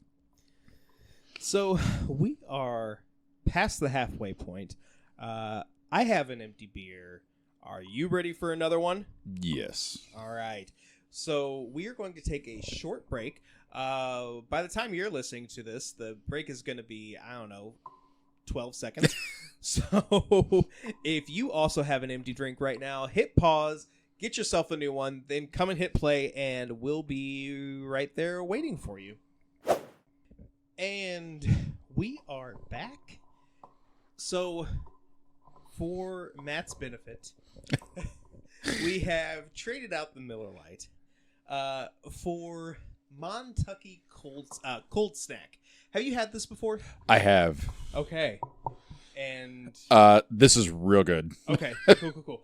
So we are past the halfway point. I have an empty beer. Are you ready for another one? Yes. All right. So we are going to take a short break. By the time you're listening to this, the break is going to be, I don't know, 12 seconds. So if you also have an empty drink right now, hit pause, get yourself a new one, then come and hit play, and we'll be right there waiting for you. And we are back. So for Matt's benefit, we have traded out the Miller Lite for Montucky cold snack. Have you had this before? I have. Okay. And this is real good. Okay, cool.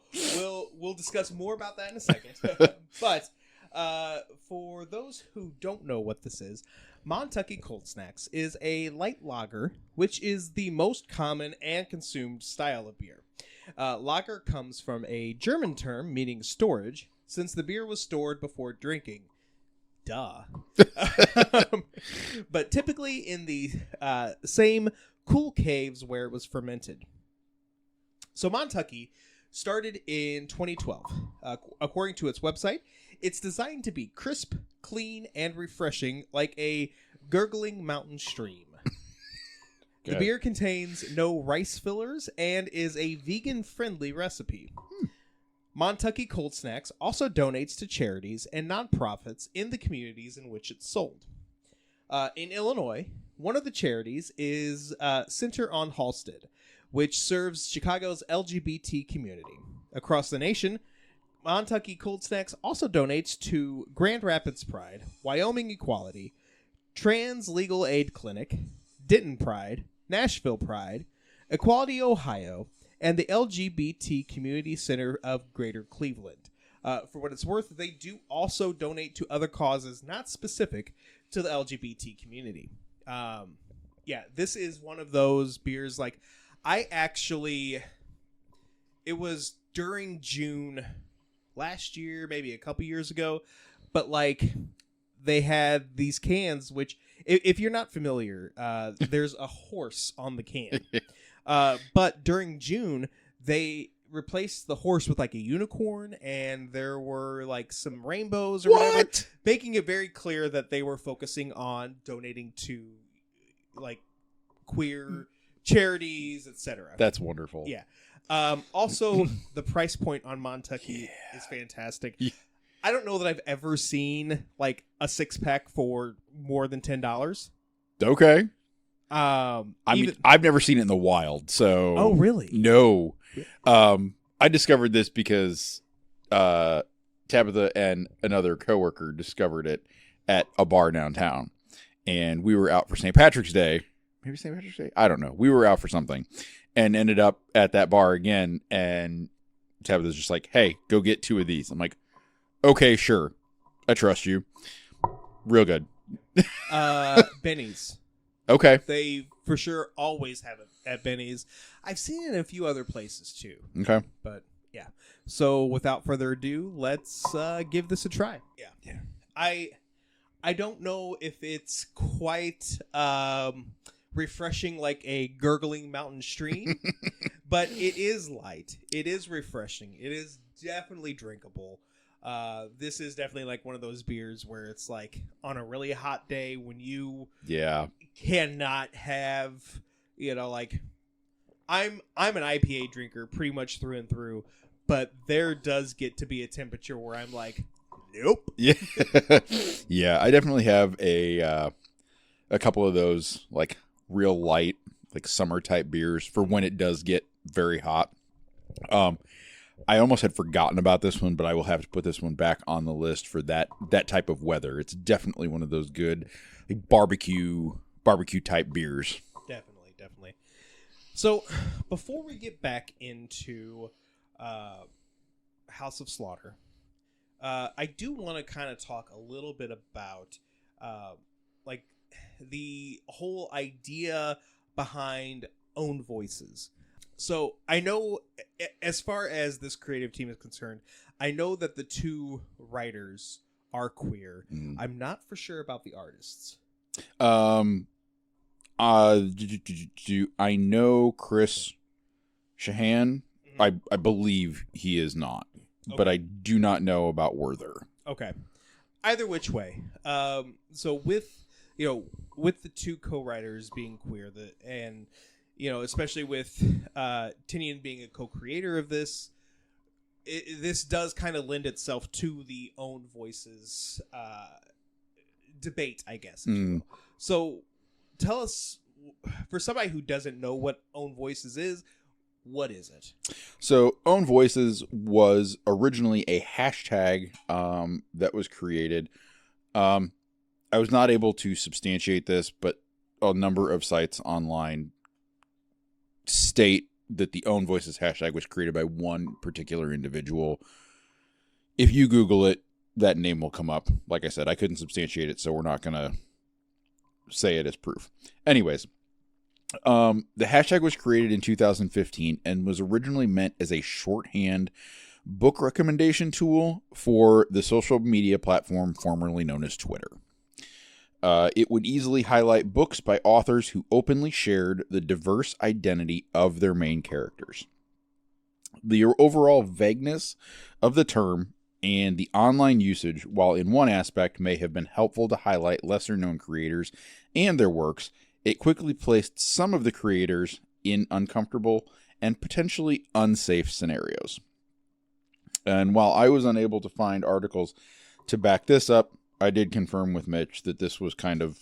We'll discuss more about that in a second. But for those who don't know what this is, Montucky Cold Snacks is a light lager, which is the most common and consumed style of beer. Lager comes from a German term meaning storage, since the beer was stored before drinking. Duh. But typically in the same cool caves where it was fermented. So Montucky started in 2012. According to its website, it's designed to be crisp, clean, and refreshing like a gurgling mountain stream. The beer contains no rice fillers and is a vegan-friendly recipe. Montucky Cold Snacks also donates to charities and nonprofits in the communities in which it's sold. In Illinois, one of the charities is Center on Halsted, which serves Chicago's LGBT community. Across the nation, Montucky Cold Snacks also donates to Grand Rapids Pride, Wyoming Equality, Trans Legal Aid Clinic, Denton Pride, Nashville Pride, Equality Ohio, and the LGBT Community Center of Greater Cleveland. For what it's worth, they do also donate to other causes not specific to the LGBT community. Yeah, this is one of those beers, like, it was during June last year, maybe a couple years ago, but, like, they had these cans, which, if you're not familiar, there's a horse on the can. But during June, they replaced the horse with like a unicorn, and there were like some rainbows or whatever, making it very clear that they were focusing on donating to like queer charities, etc. That's wonderful. Yeah. Also, the price point on Montucky is fantastic. Yeah. I don't know that I've ever seen like a 6-pack for more than $10. Okay. I've never seen it in the wild, so. Oh, really? No. I discovered this because Tabitha and another coworker discovered it at a bar downtown, and we were out for St. Patrick's Day. Maybe St. Patrick's Day? I don't know. We were out for something, and ended up at that bar again. And Tabitha's just like, "Hey, go get 2 of these." I'm like, "Okay, sure, I trust you." Real good. Benny's. Okay. They for sure always have it at Benny's. I've seen it in a few other places too. Okay. But yeah. So without further ado, let's give this a try. Yeah. I don't know if it's quite refreshing like a gurgling mountain stream, but it is light. It is refreshing. It is definitely drinkable. This is definitely like one of those beers where it's like on a really hot day when you cannot have, like I'm an IPA drinker pretty much through and through, but there does get to be a temperature where I'm like, nope. Yeah. Yeah, I definitely have a couple of those like real light, like summer type beers for when it does get very hot. I almost had forgotten about this one, but I will have to put this one back on the list for that type of weather. It's definitely one of those good like, barbecue type beers. Definitely. So before we get back into House of Slaughter, I do want to kind of talk a little bit about like the whole idea behind own voices. So I know, as far as this creative team is concerned, I know that the 2 writers are queer. I'm not for sure about the artists. I know Chris Shehan. I believe he is not, but I do not know about Werther. Okay. Either which way. So with the 2 co-writers being queer, and especially with Tynion being a co-creator of this, this does kind of lend itself to the own voices debate, I guess. So tell us, for somebody who doesn't know what own voices is, what is it? So own voices was originally a hashtag that was created. I was not able to substantiate this, but a number of sites online state that the own voices hashtag was created by one particular individual. If you Google it, that name will come up. Like I said, I couldn't substantiate it, so we're not going to say it as proof. Anyways, the hashtag was created in 2015 and was originally meant as a shorthand book recommendation tool for the social media platform formerly known as Twitter. It would easily highlight books by authors who openly shared the diverse identity of their main characters. The overall vagueness of the term and the online usage, while in one aspect may have been helpful to highlight lesser-known creators and their works, it quickly placed some of the creators in uncomfortable and potentially unsafe scenarios. And while I was unable to find articles to back this up, I did confirm with Mitch that this was kind of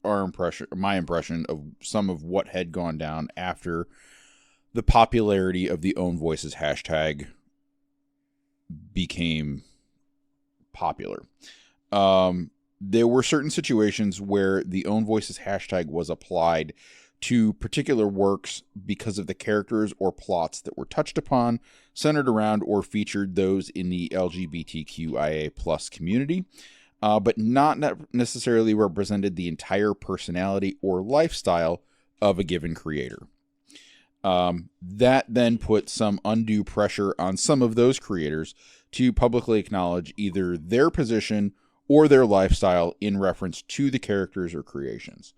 my impression of some of what had gone down after the popularity of the Own Voices hashtag became popular. There were certain situations where the Own Voices hashtag was applied to particular works because of the characters or plots that were touched upon, centered around, or featured those in the LGBTQIA plus community. But not necessarily represented the entire personality or lifestyle of a given creator. That then put some undue pressure on some of those creators to publicly acknowledge either their position or their lifestyle in reference to the characters or creations.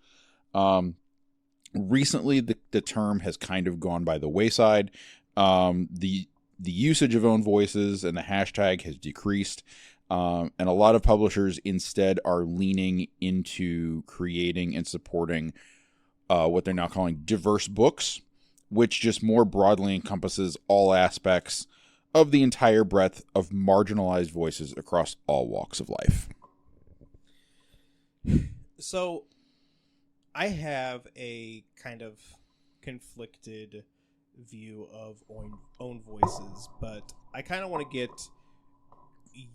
Recently, the term has kind of gone by the wayside. The usage of own voices and the hashtag has decreased. And a lot of publishers instead are leaning into creating and supporting what they're now calling diverse books, which just more broadly encompasses all aspects of the entire breadth of marginalized voices across all walks of life. So, I have a kind of conflicted view of own voices, but I kind of want to get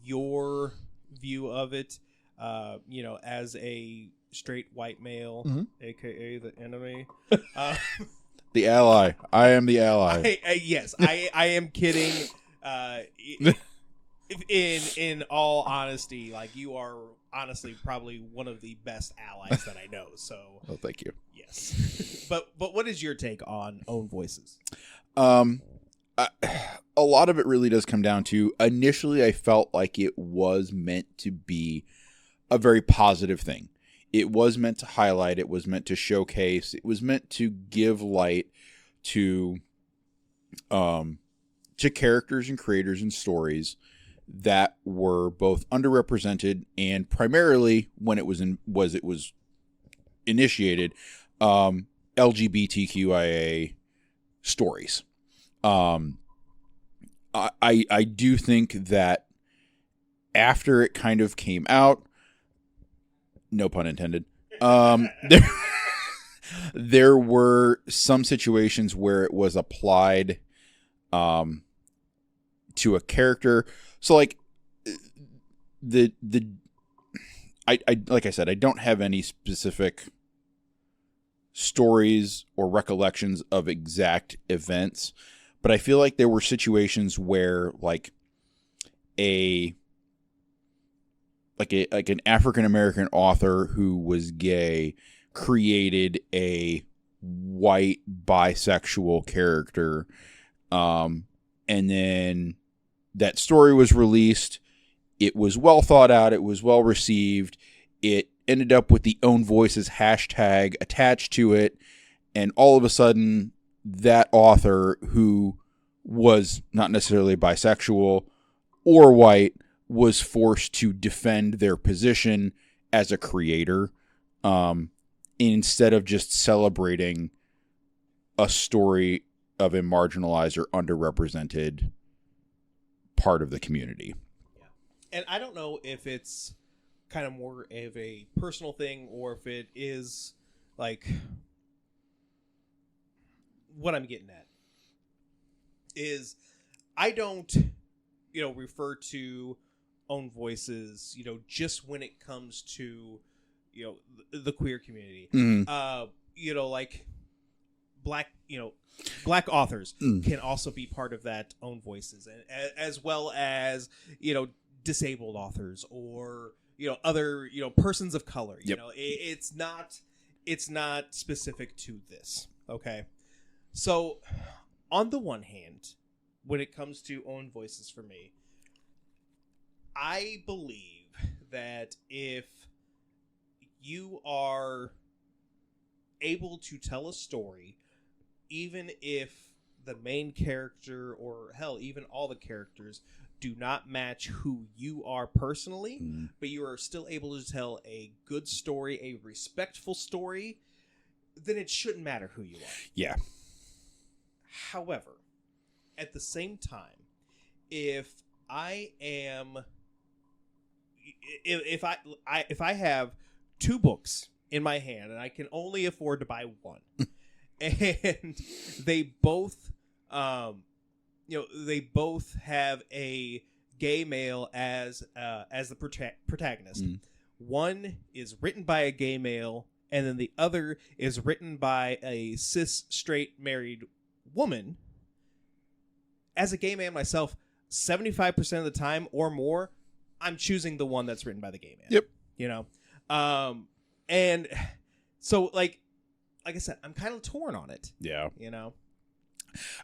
your view of it, as a straight white male, aka the enemy. The ally. I am the ally. Yes, I am kidding. In all honesty, like, you are honestly probably one of the best allies that I know. So, well, thank you. Yes, but what is your take on own voices? A lot of it really does come down to, initially I felt like it was meant to be a very positive thing. It was meant to highlight, it was meant to showcase, it was meant to give light to characters and creators and stories that were both underrepresented and primarily, when it was initiated, LGBTQIA stories. I do think that after it kind of came out, no pun intended, there were some situations where it was applied to a character. So, like, I like I said, I don't have any specific stories or recollections of exact events, but I feel like there were situations where, like, an African American author who was gay created a white bisexual character, and then that story was released. It was well thought out. It was well received. It ended up with the Own Voices hashtag attached to it, and all of a sudden, that author, who was not necessarily bisexual or white, was forced to defend their position as a creator, instead of just celebrating a story of a marginalized or underrepresented part of the community. Yeah. And I don't know if it's kind of more of a personal thing or if it is, like, what I'm getting at is, I don't, refer to own voices, just when it comes to, the queer community. Like, black authors can also be part of that own voices, and as well as, disabled authors or, other, persons of color. It's not specific to this. Okay. So, on the one hand, when it comes to own voices for me, I believe that if you are able to tell a story, even if the main character, or hell, even all the characters, do not match who you are personally, but you are still able to tell a good story, a respectful story, then it shouldn't matter who you are. Yeah. However, at the same time, if I have two books in my hand and I can only afford to buy one, and they both have a gay male as the protagonist. One is written by a gay male, and then the other is written by a cis straight married woman. As a gay man myself, 75% of the time or more, I'm choosing the one that's written by the gay man. Yep. And so, like I said, I'm kind of torn on it. Yeah.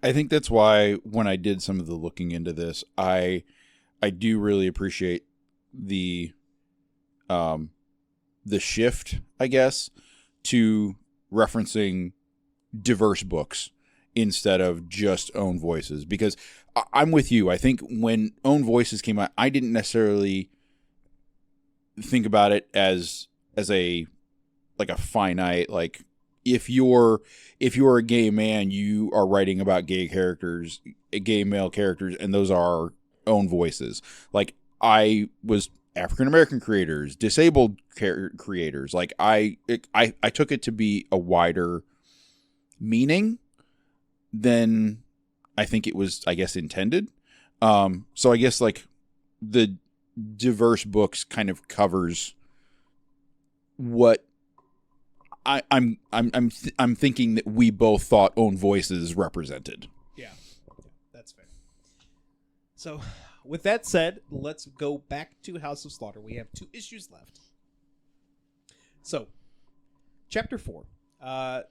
I think that's why when I did some of the looking into this, I do really appreciate the the shift, I guess, to referencing diverse books instead of just Own Voices. Because I'm with you. I think when Own Voices came out, I didn't necessarily think about it as a finite, like, if you're a gay man, you are writing about gay characters, gay male characters, and those are Own Voices. Like, I was African American creators, disabled creators. Like, I took it to be a wider meaning than I think it was, I guess, intended. So I guess, like, the diverse books kind of covers what I'm thinking that we both thought Own Voices represented. Yeah, that's fair. So, with that said, let's go back to House of Slaughter. We have 2 issues left. So, Chapter 4.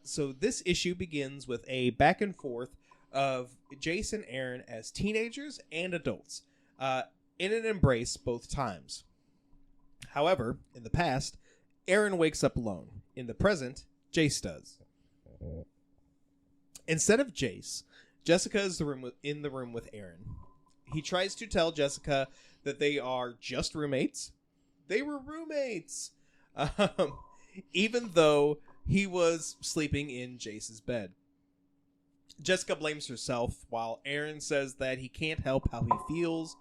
So this issue begins with a back and forth of Jace and Aaron as teenagers and adults, in an embrace both times. However, in the past, Aaron wakes up alone. In the present, Jace does. Instead of Jace, Jessica is in the room with Aaron. He tries to tell Jessica that they are just roommates. They were roommates! Even though he was sleeping in Jace's bed. Jessica blames herself, while Aaron says that he can't help how he feels.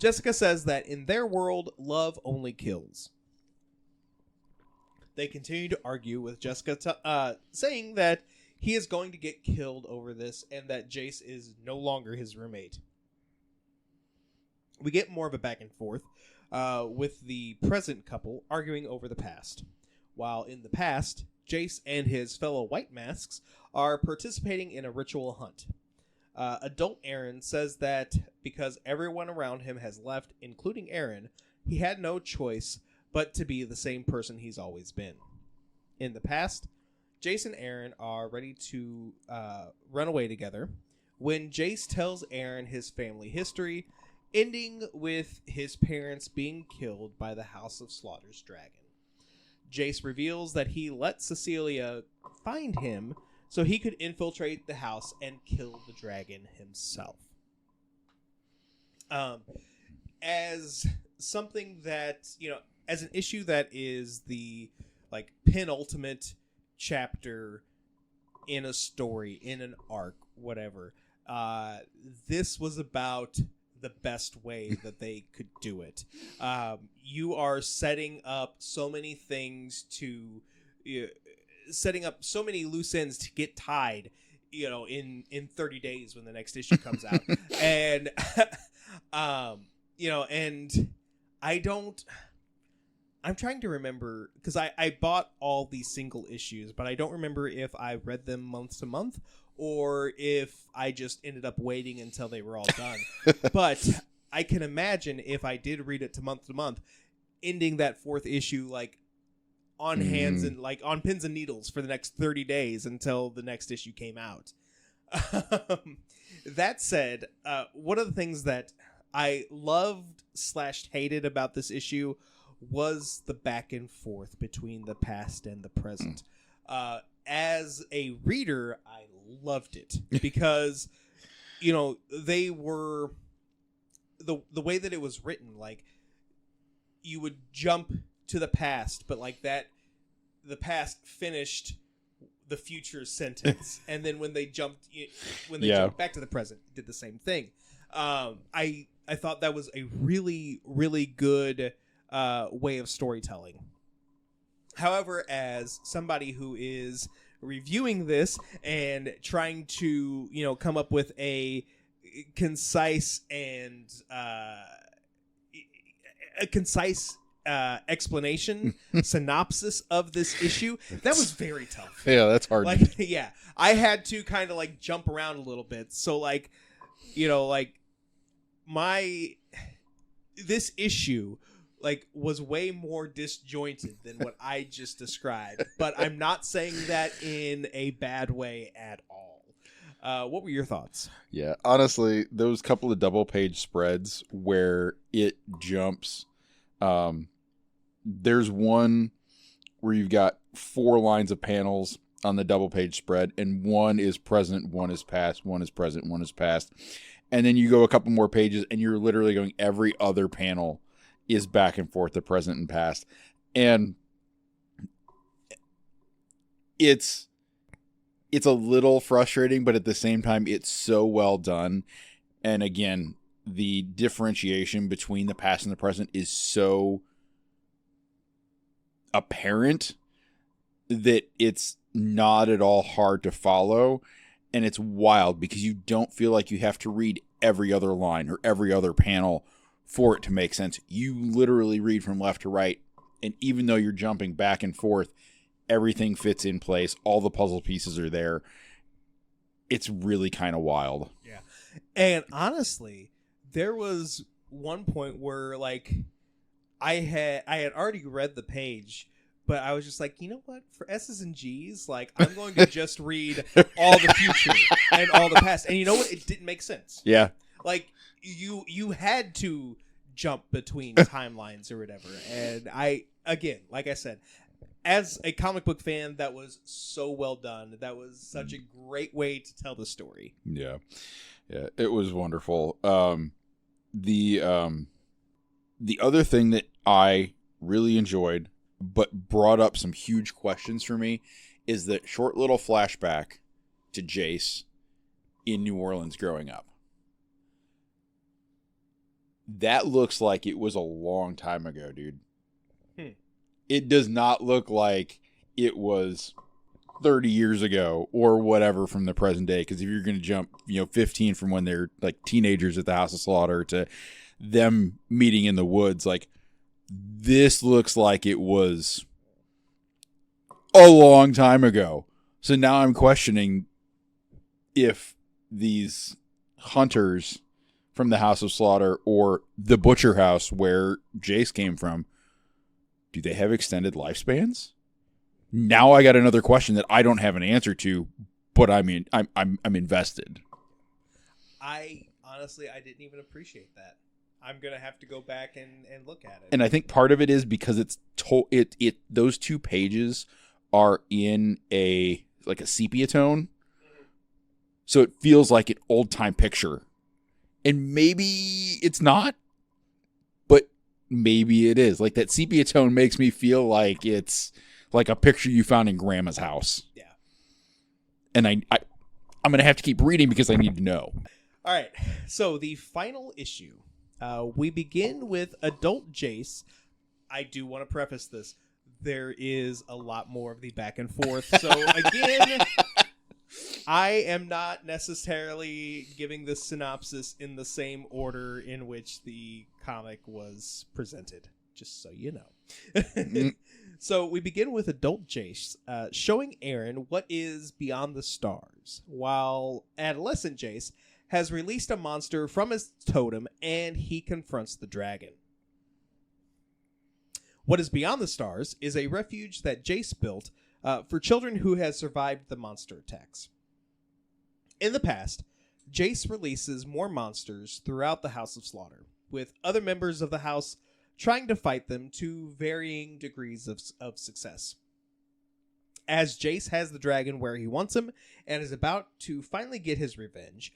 Jessica says that in their world, love only kills. They continue to argue, with Jessica saying that he is going to get killed over this and that Jace is no longer his roommate. We get more of a back and forth with the present couple arguing over the past. While in the past, Jace and his fellow white masks are participating in a ritual hunt. Adult Aaron says that because everyone around him has left, including Aaron, he had no choice but to be the same person he's always been. In the past, Jace and Aaron are ready to run away together when Jace tells Aaron his family history, ending with his parents being killed by the House of Slaughter's dragon. Jace reveals that he let Cecilia find him so he could infiltrate the house and kill the dragon himself. As something that, as an issue that is the, like, penultimate chapter in a story, in an arc, whatever, this was about the best way that they could do it. You are setting up so many things to... setting up so many loose ends to get tied, in 30 days when the next issue comes out. And, and I'm trying to remember, because I bought all these single issues, but I don't remember if I read them month to month or if I just ended up waiting until they were all done. But I can imagine if I did read it to month, ending that 4th issue, like, on hands and, like, on pins and needles for the next 30 days until the next issue came out. That said, one of the things that I loved/hated about this issue was the back and forth between the past and the present. As a reader, I loved it because, they were the way that it was written, like, you would jump to the past, but like that, the past finished the future sentence, and then when they jumped back to the present, it did the same thing. I thought that was a really, really good way of storytelling. However, as somebody who is reviewing this and trying to, come up with a concise and explanation, synopsis of this issue, that was very tough. Yeah, that's hard. Like, yeah, I had to kind of, like, jump around a little bit. So, like, this issue, like, was way more disjointed than what I just described. But I'm not saying that in a bad way at all. What were your thoughts? Yeah, honestly, those couple of double page spreads where it jumps there's one where you've got 4 lines of panels on the double page spread, and one is present, one is past, one is present, one is past. And then you go a couple more pages, and you're literally going every other panel is back and forth, the present and past. And it's a little frustrating, but at the same time, it's so well done. And again, the differentiation between the past and the present is so apparent that it's not at all hard to follow. And it's wild because you don't feel like you have to read every other line or every other panel for it to make sense. You literally read from left to right. And even though you're jumping back and forth, everything fits in place. All the puzzle pieces are there. It's really kind of wild. Yeah. And honestly, there was one point where like I had already read the page, but I was just like, you know what? For S's and G's, like I'm going to just read all the future and all the past. And you know what? It didn't make sense. Yeah. Like you had to jump between timelines or whatever. And again, like I said, as a comic book fan, that was so well done. That was such a great way to tell the story. Yeah. Yeah, it was wonderful. The other thing that I really enjoyed, but brought up some huge questions for me, is that short little flashback to Jace in New Orleans growing up. That looks like it was a long time ago, dude. It does not look like it was 30 years ago or whatever from the present day. Because if you're going to jump, 15 from when they're like teenagers at the House of Slaughter to them meeting in the woods, like this looks like it was a long time ago. So now I'm questioning if these hunters from the House of Slaughter or the Butcher House where Jace came from, do they have extended lifespans? Now I got another question that I don't have an answer to, but I'm invested. I honestly didn't even appreciate that. I'm gonna have to go back and look at it. And I think part of it is because it's those 2 pages are in a sepia tone, so it feels like an old time picture, and maybe it's not, but maybe it is. Like that sepia tone makes me feel like it's like a picture you found in grandma's house. Yeah. And I'm going to have to keep reading because I need to know. All right. So the final issue, we begin with adult Jace. I do want to preface this. There is a lot more of the back and forth. So again, I am not necessarily giving the synopsis in the same order in which the comic was presented, just so you know. So we begin with adult Jace showing Aaron what is beyond the stars, while adolescent Jace has released a monster from his totem and he confronts the dragon. What is beyond the stars is a refuge that Jace built for children who has survived the monster attacks. In the past, Jace releases more monsters throughout the House of Slaughter, with other members of the house trying to fight them to varying degrees of success. As Jace has the dragon where he wants him and is about to finally get his revenge,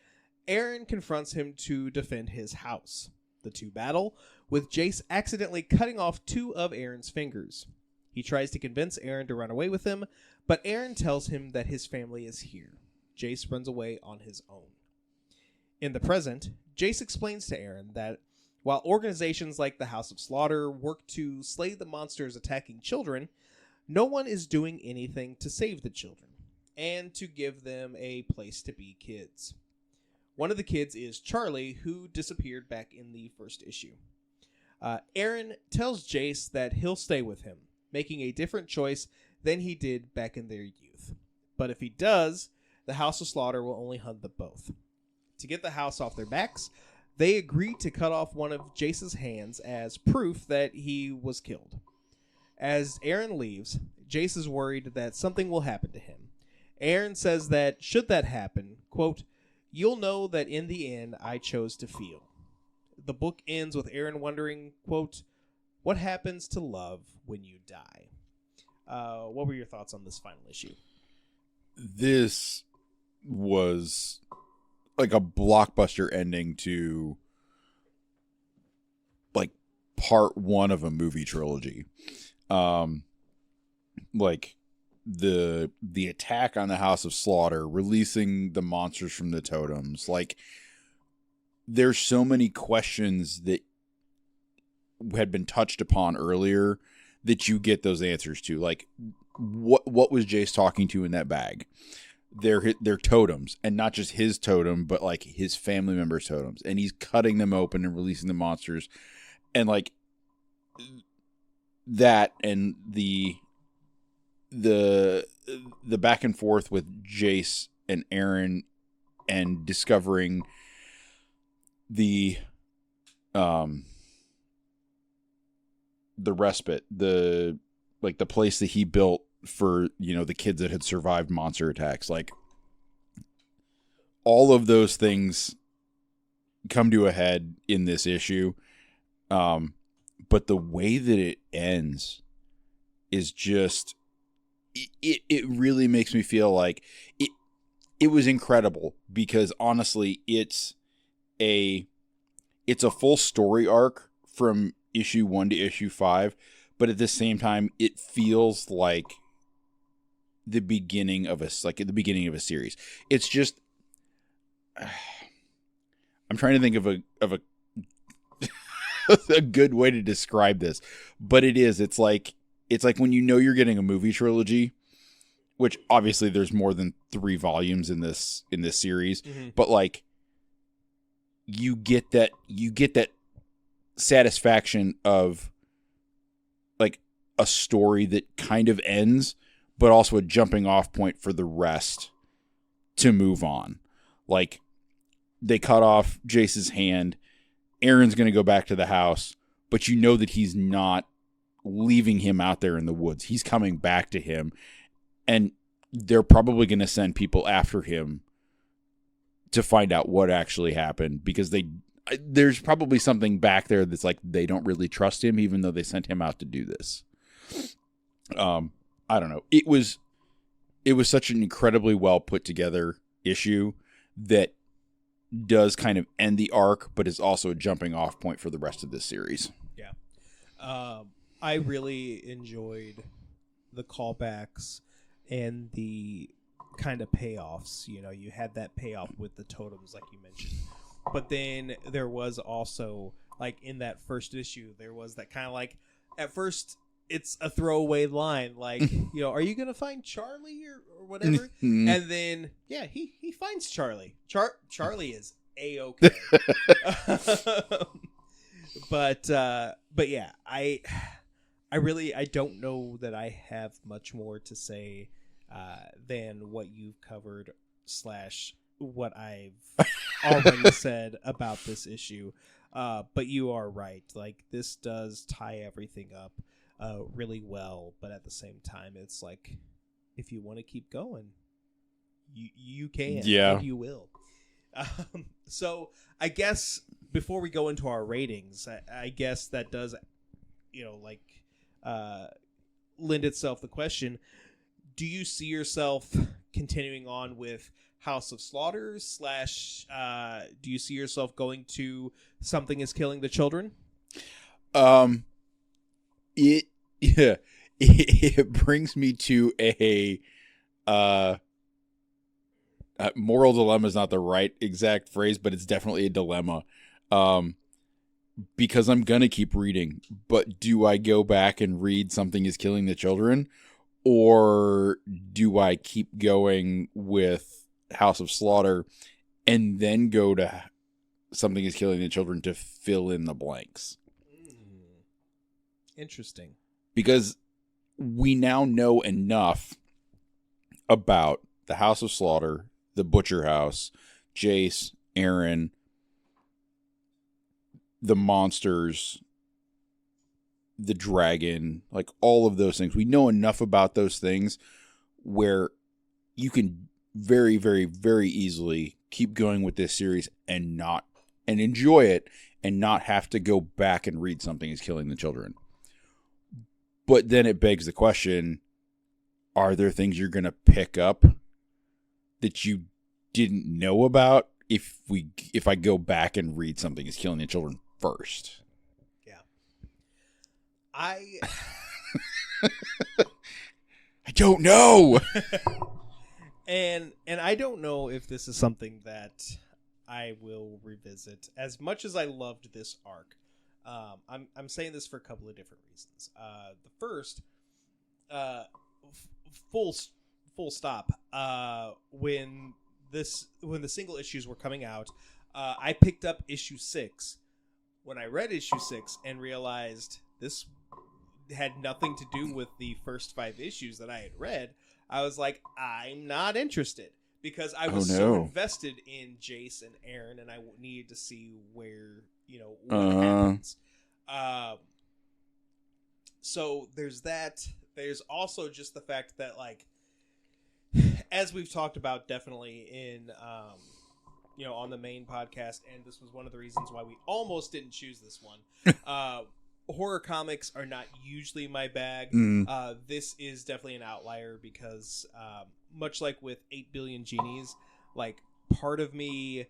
Aaron confronts him to defend his house. The 2 battle, with Jace accidentally cutting off 2 of Aaron's fingers. He tries to convince Aaron to run away with him, but Aaron tells him that his family is here. Jace runs away on his own. In the present, Jace explains to Aaron that while organizations like the House of Slaughter work to slay the monsters attacking children, no one is doing anything to save the children and to give them a place to be kids. One of the kids is Charlie, who disappeared back in the first issue. Aaron tells Jace that he'll stay with him, making a different choice than he did back in their youth. But if he does, the House of Slaughter will only hunt them both. To get the house off their backs, they agree to cut off one of Jace's hands as proof that he was killed. As Aaron leaves, Jace is worried that something will happen to him. Aaron says that should that happen, quote, "You'll know that in the end I chose to feel." The book ends with Aaron wondering, quote, What happens to love when you die? What were your thoughts on this final issue? This was like a blockbuster ending to like part one of a movie trilogy. Like the attack on the House of Slaughter, releasing the monsters from the totems. Like, there's so many questions that had been touched upon earlier that you get those answers to. Like, what was Jace talking to in that bag? They're totems, and not just his totem, but like his family members' totems. And he's cutting them open and releasing the monsters. And like that, and the back and forth with Jace and Aaron, and discovering the respite, the place that he built for, the kids that had survived monster attacks. Like, all of those things come to a head in this issue. But the way that it ends is just, it really makes me feel like it was incredible, because honestly, it's a full story arc from issue 1 to issue 5, but at the same time, it feels like the beginning of a series. It's just, I'm trying to think of a a good way to describe this, but it's like when you're getting a movie trilogy, which obviously there's more than 3 volumes in this series, but like you get that satisfaction of like a story that kind of ends, but also a jumping off point for the rest to move on. Like, they cut off Jace's hand. Aaron's going to go back to the house, but you know that he's not leaving him out there in the woods. He's coming back to him, and they're probably going to send people after him to find out what actually happened, because there's probably something back there that's like, they don't really trust him, even though they sent him out to do this. I don't know. It was such an incredibly well put together issue that does kind of end the arc, but is also a jumping off point for the rest of this series. Yeah. I really enjoyed the callbacks and the kind of payoffs. You had that payoff with the totems, like you mentioned. But then there was also, like, in that first issue, there was that kind of like, at first, it's a throwaway line, like, are you going to find Charlie or whatever? And then, yeah, he finds Charlie. Charlie is A-okay. But yeah, I don't know that I have much more to say than what you've covered / what I've already said about this issue. But you are right. Like, this does tie everything up really well, but at the same time, it's like, if you want to keep going, you can. Yeah. And you will. So I guess before we go into our ratings, I guess that does, lend itself the question: do you see yourself continuing on with House of Slaughter / do you see yourself going to Something is Killing the Children? It brings me to a moral dilemma is not the right exact phrase, but it's definitely a dilemma. Because I'm gonna keep reading, but do I go back and read Something is Killing the Children, or do I keep going with House of Slaughter and then go to Something is Killing the Children to fill in the blanks? Interesting. Because we now know enough about the House of Slaughter, the Butcher House, Jace, Aaron, the monsters, the dragon, like all of those things. We know enough about those things where you can very, very, very easily keep going with this series and enjoy it, and not have to go back and read Something is Killing the Children. But then it begs the question, are there things you're going to pick up that you didn't know about if I go back and read Something is Killing the Children first? Yeah. I don't know. and I don't know if this is something that I will revisit. As much as I loved this arc, I'm saying this for a couple of different reasons. The first, full stop. When the single issues were coming out, I picked up issue 6. When I read issue 6 and realized this had nothing to do with the first 5 issues that I had read, I was like, I'm not interested, because I was so invested in Jace and Aaron, and I needed to see where, what happens. So there's that. There's also just the fact that, like, as we've talked about definitely in, on the main podcast, and this was one of the reasons why we almost didn't choose this one. Horror comics are not usually my bag. This is definitely an outlier because, much like with 8 Billion Genies, like, part of me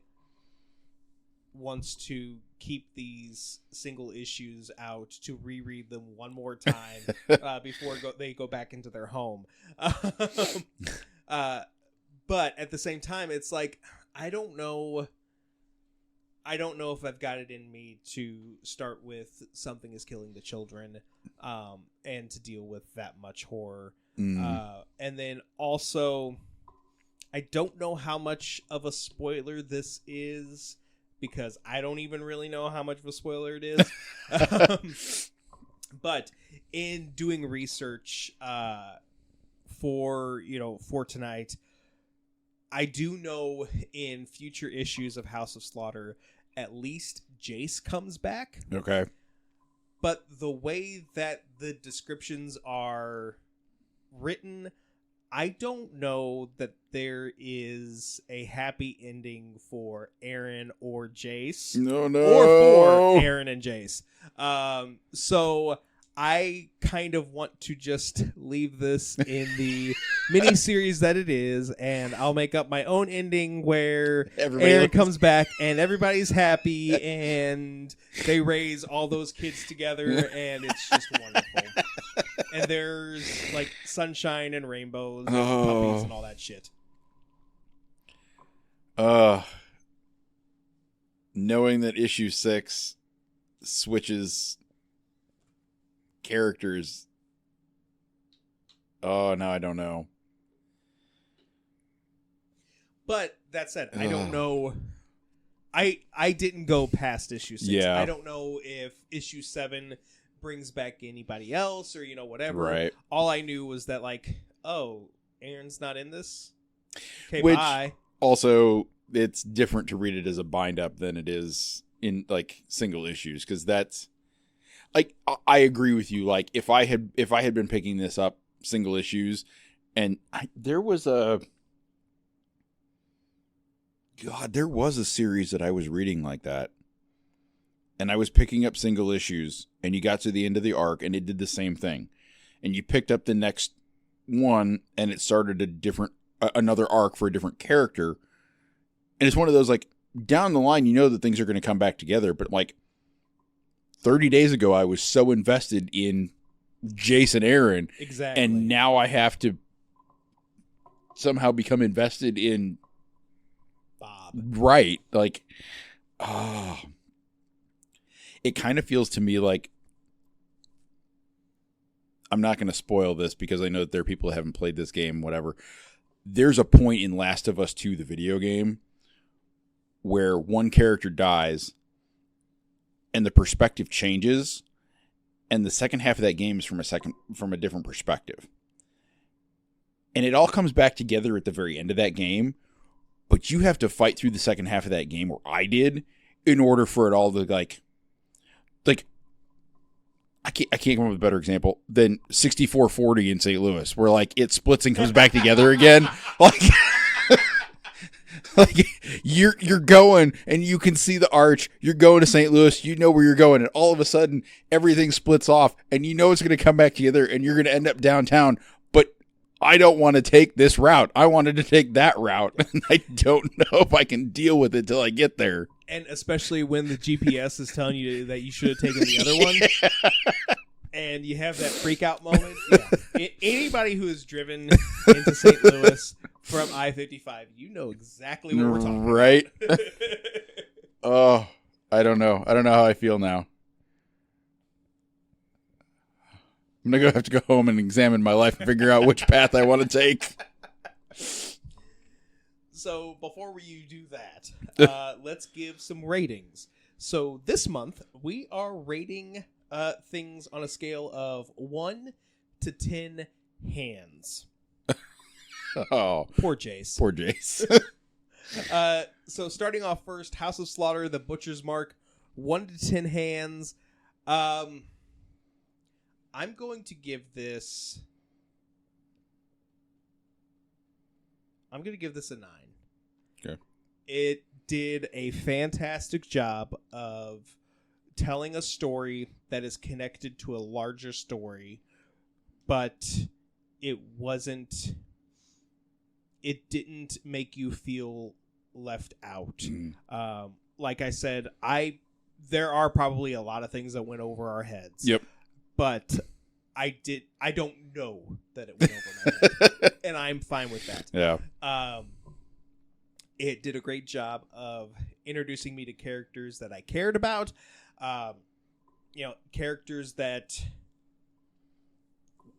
wants to keep these single issues out to reread them one more time before they go back into their home. But at the same time, it's like, I don't know if I've got it in me to start with Something is Killing the Children, and to deal with that much horror. And then also, I don't know how much of a spoiler this is, because I don't even really know how much of a spoiler it is. But in doing research for tonight, I do know in future issues of House of Slaughter, at least Jace comes back. Okay. But the way that the descriptions are written, I don't know that there is a happy ending for Aaron or Jace. No. Or for Aaron and Jace. So I kind of want to just leave this in the mini series that it is, and I'll make up my own ending where Aaron comes back and everybody's happy and they raise all those kids together, and it's just wonderful. And there's like sunshine and rainbows and puppies and all that shit. Knowing that issue 6 switches characters. Oh, no, I don't know. But that said, I don't know. I didn't go past issue 6. Yeah. I don't know if issue 7 brings back anybody else or, whatever. Right. All I knew was that, like, oh, Aaron's not in this? Okay, Which, bye. Also, it's different to read it as a bind-up than it is in, like, single issues, because that's... Like, I agree with you. Like, if I had been picking this up single issues, and there was a series that I was reading like that, and I was picking up single issues, and you got to the end of the arc, and it did the same thing, and you picked up the next one, and it started another arc for a different character, and it's one of those, like, down the line, that things are going to come back together, but, like, 30 days ago, I was so invested in Jace and Aaron. Exactly. And now I have to somehow become invested in Bob. Right. Like, it kind of feels to me like, I'm not going to spoil this because I know that there are people that haven't played this game, whatever. There's a point in Last of Us 2, the video game, where one character dies and the perspective changes, and the second half of that game is from a different perspective. And it all comes back together at the very end of that game, but you have to fight through the second half of that game, or I did, in order for it all to, like I can't come up with a better example than 6440 in St. Louis, where, like, it splits and comes back together again. Like, Like you're going and you can see the arch. You're going to St. Louis. You know where you're going, and all of a sudden everything splits off, and you know it's going to come back together, and you're going to end up downtown. But I don't want to take this route. I wanted to take that route, and I don't know if I can deal with it till I get there. And especially when the GPS is telling you that you should have taken the other one. And you have that freak out moment. Yeah. Anybody who has driven into St. Louis from I-55, you know exactly what we're talking right? about. Oh, I don't know. I don't know how I feel now. I'm going to have to go home and examine my life and figure out which path I want to take. So before you do that, let's give some ratings. So this month, we are rating things on a scale of 1 to 10 hands. Oh. Poor Jace. Poor Jace. So starting off first, House of Slaughter, The Butcher's Mark, 1 to 10 hands. I'm going to give this... I'm going to give this a 9. Okay. It did a fantastic job of telling a story that is connected to a larger story, but it didn't make you feel left out. Like I said, there are probably a lot of things that went over our heads. Yep. But I don't know that it went over my head. And I'm fine with that. Yeah. It did a great job of introducing me to characters that I cared about. Characters that,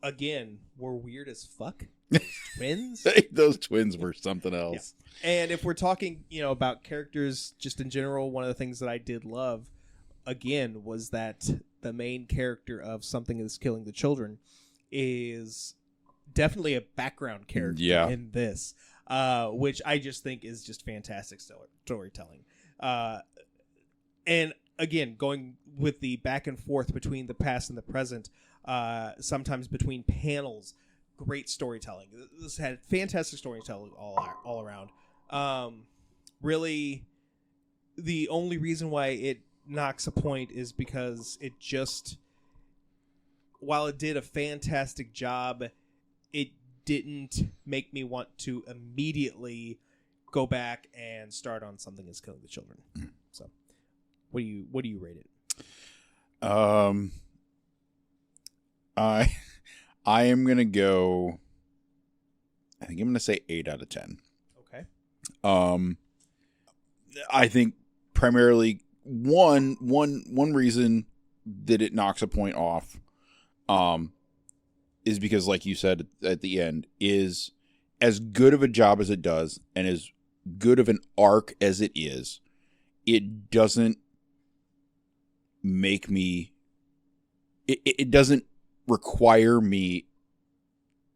again, were weird as fuck. Those twins. Those twins were something else. Yeah. And if we're talking, about characters just in general, one of the things that I did love, again, was that the main character of Something Is Killing the Children is definitely a background character in this, which I just think is just fantastic storytelling. And again, going with the back and forth between the past and the present, sometimes between panels, great storytelling. This had fantastic storytelling all around. Really, the only reason why it knocks a point is because it just, while it did a fantastic job, it didn't make me want to immediately go back and start on Something Is Killing the Children. So, what do you rate it? I am gonna go. I think I'm gonna say 8 out of 10. Okay. I think primarily one reason that it knocks a point off, is because, like you said at the end, is as good of a job as it does, and as good of an arc as it is, it doesn't make me. It doesn't require me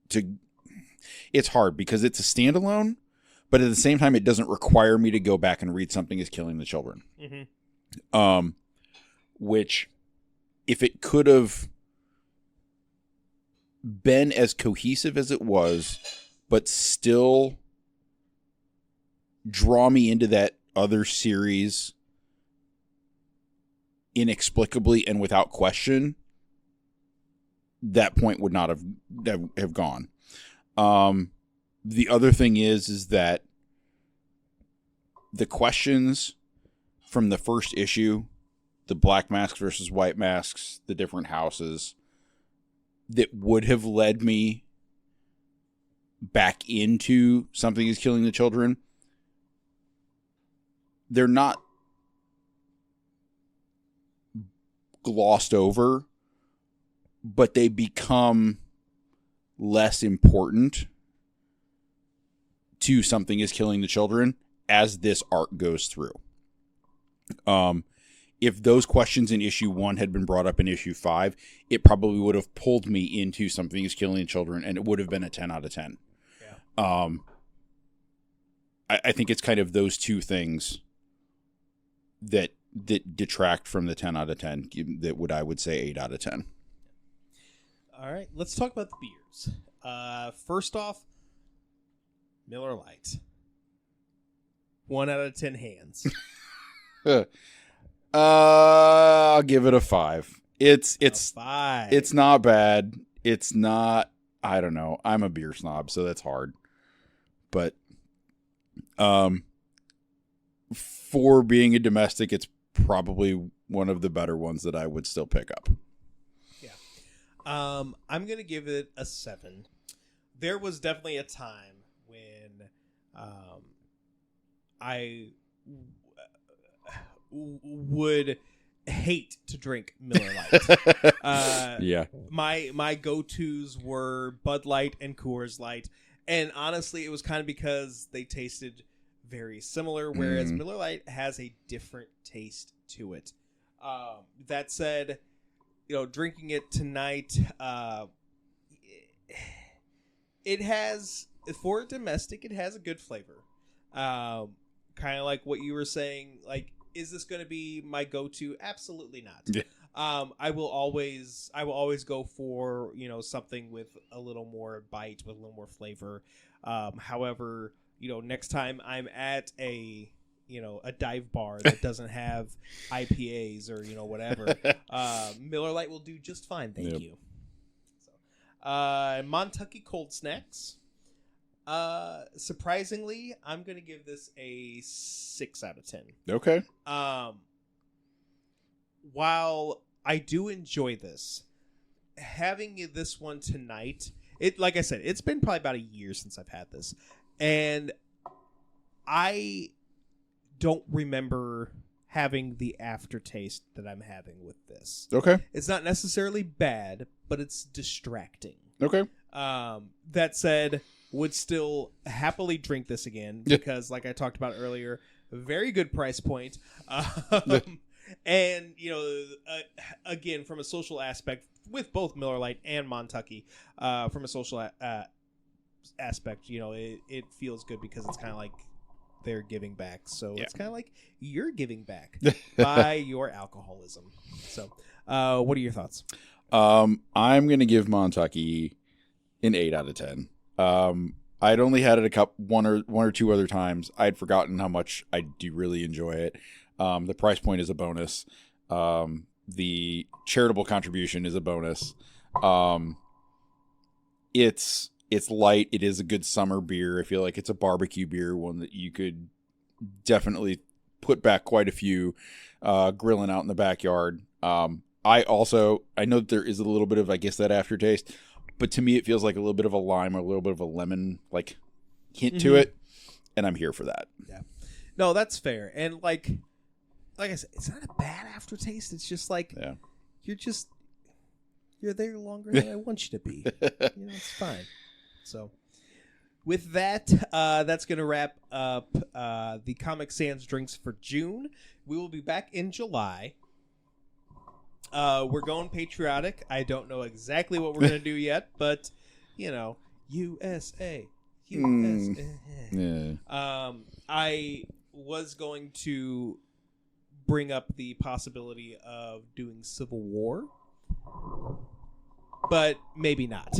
to. It's hard because it's a standalone, but at the same time, it doesn't require me to go back and read Something Is Killing the Children. Mm-hmm. Which, if it could have been as cohesive as it was, but still draw me into that other series inexplicably and without question, that point would not have gone. The other thing is that the questions from the first issue, the black masks versus white masks, the different houses, that would have led me back into Something Is Killing the Children, they're not glossed over, but they become less important to Something Is Killing the Children as this arc goes through. If those questions in issue 1 had been brought up in issue 5, it probably would have pulled me into Something Is Killing the Children, and it would have been a 10 out of 10. Yeah. I think it's kind of those two things that detract from the 10 out of 10, that I would say 8 out of 10. All right, let's talk about the beers. First off, Miller Lite. 1 out of 10 hands. I'll give it a 5. It's 5. It's not bad. It's not. I don't know. I'm a beer snob, so that's hard. But, for being a domestic, it's probably one of the better ones that I would still pick up. Yeah. I'm gonna give it a 7. There was definitely a time when I would hate to drink Miller Lite. Yeah. My go-tos were Bud Light and Coors Light, and honestly, it was kind of because they tasted very similar, whereas Miller Lite has a different taste to it. That said, drinking it tonight, it has, for a domestic, it has a good flavor. Kind of like what you were saying, like, is this going to be my go-to? Absolutely not. Yeah. I will always go for, something with a little more bite, with a little more flavor. However, next time I'm at a dive bar that doesn't have IPAs or, whatever, Miller Lite will do just fine. Thank you. So, Montucky cold snacks. Surprisingly, I'm going to give this a 6 out of 10. Okay. While I do enjoy this, having this one tonight, like I said, it's been probably about a year since I've had this, and I don't remember having the aftertaste that I'm having with this. Okay. It's not necessarily bad, but it's distracting. Okay. That said, would still happily drink this again because, like I talked about earlier, very good price point. And, again, from a social aspect, with both Miller Lite and Montucky, from a social aspect, it feels good because it's kind of like they're giving back. So it's kind of like you're giving back by your alcoholism. So what are your thoughts? I'm going to give Montucky an 8 out of 10. I'd only had it one or two other times. I'd forgotten how much I do really enjoy it. The price point is a bonus. The charitable contribution is a bonus. It's light. It is a good summer beer. I feel like it's a barbecue beer, one that you could definitely put back quite a few, grilling out in the backyard. I know that there is a little bit of, I guess, that aftertaste, but to me it feels like a little bit of a lime or a little bit of a lemon like hint to it, and I'm here for that. Yeah. No, that's fair. And like I said, it's not a bad aftertaste. It's just like you're there longer than I want you to be. It's fine. So with that, that's going to wrap up the Comic Sans drinks for June. We will be back in July. We're going patriotic. I don't know exactly what we're going to do yet, but, USA. Yeah. I was going to bring up the possibility of doing Civil War, but maybe not.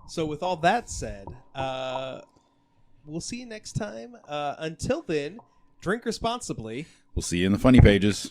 So with all that said, we'll see you next time. Until then, drink responsibly. We'll see you in the funny pages.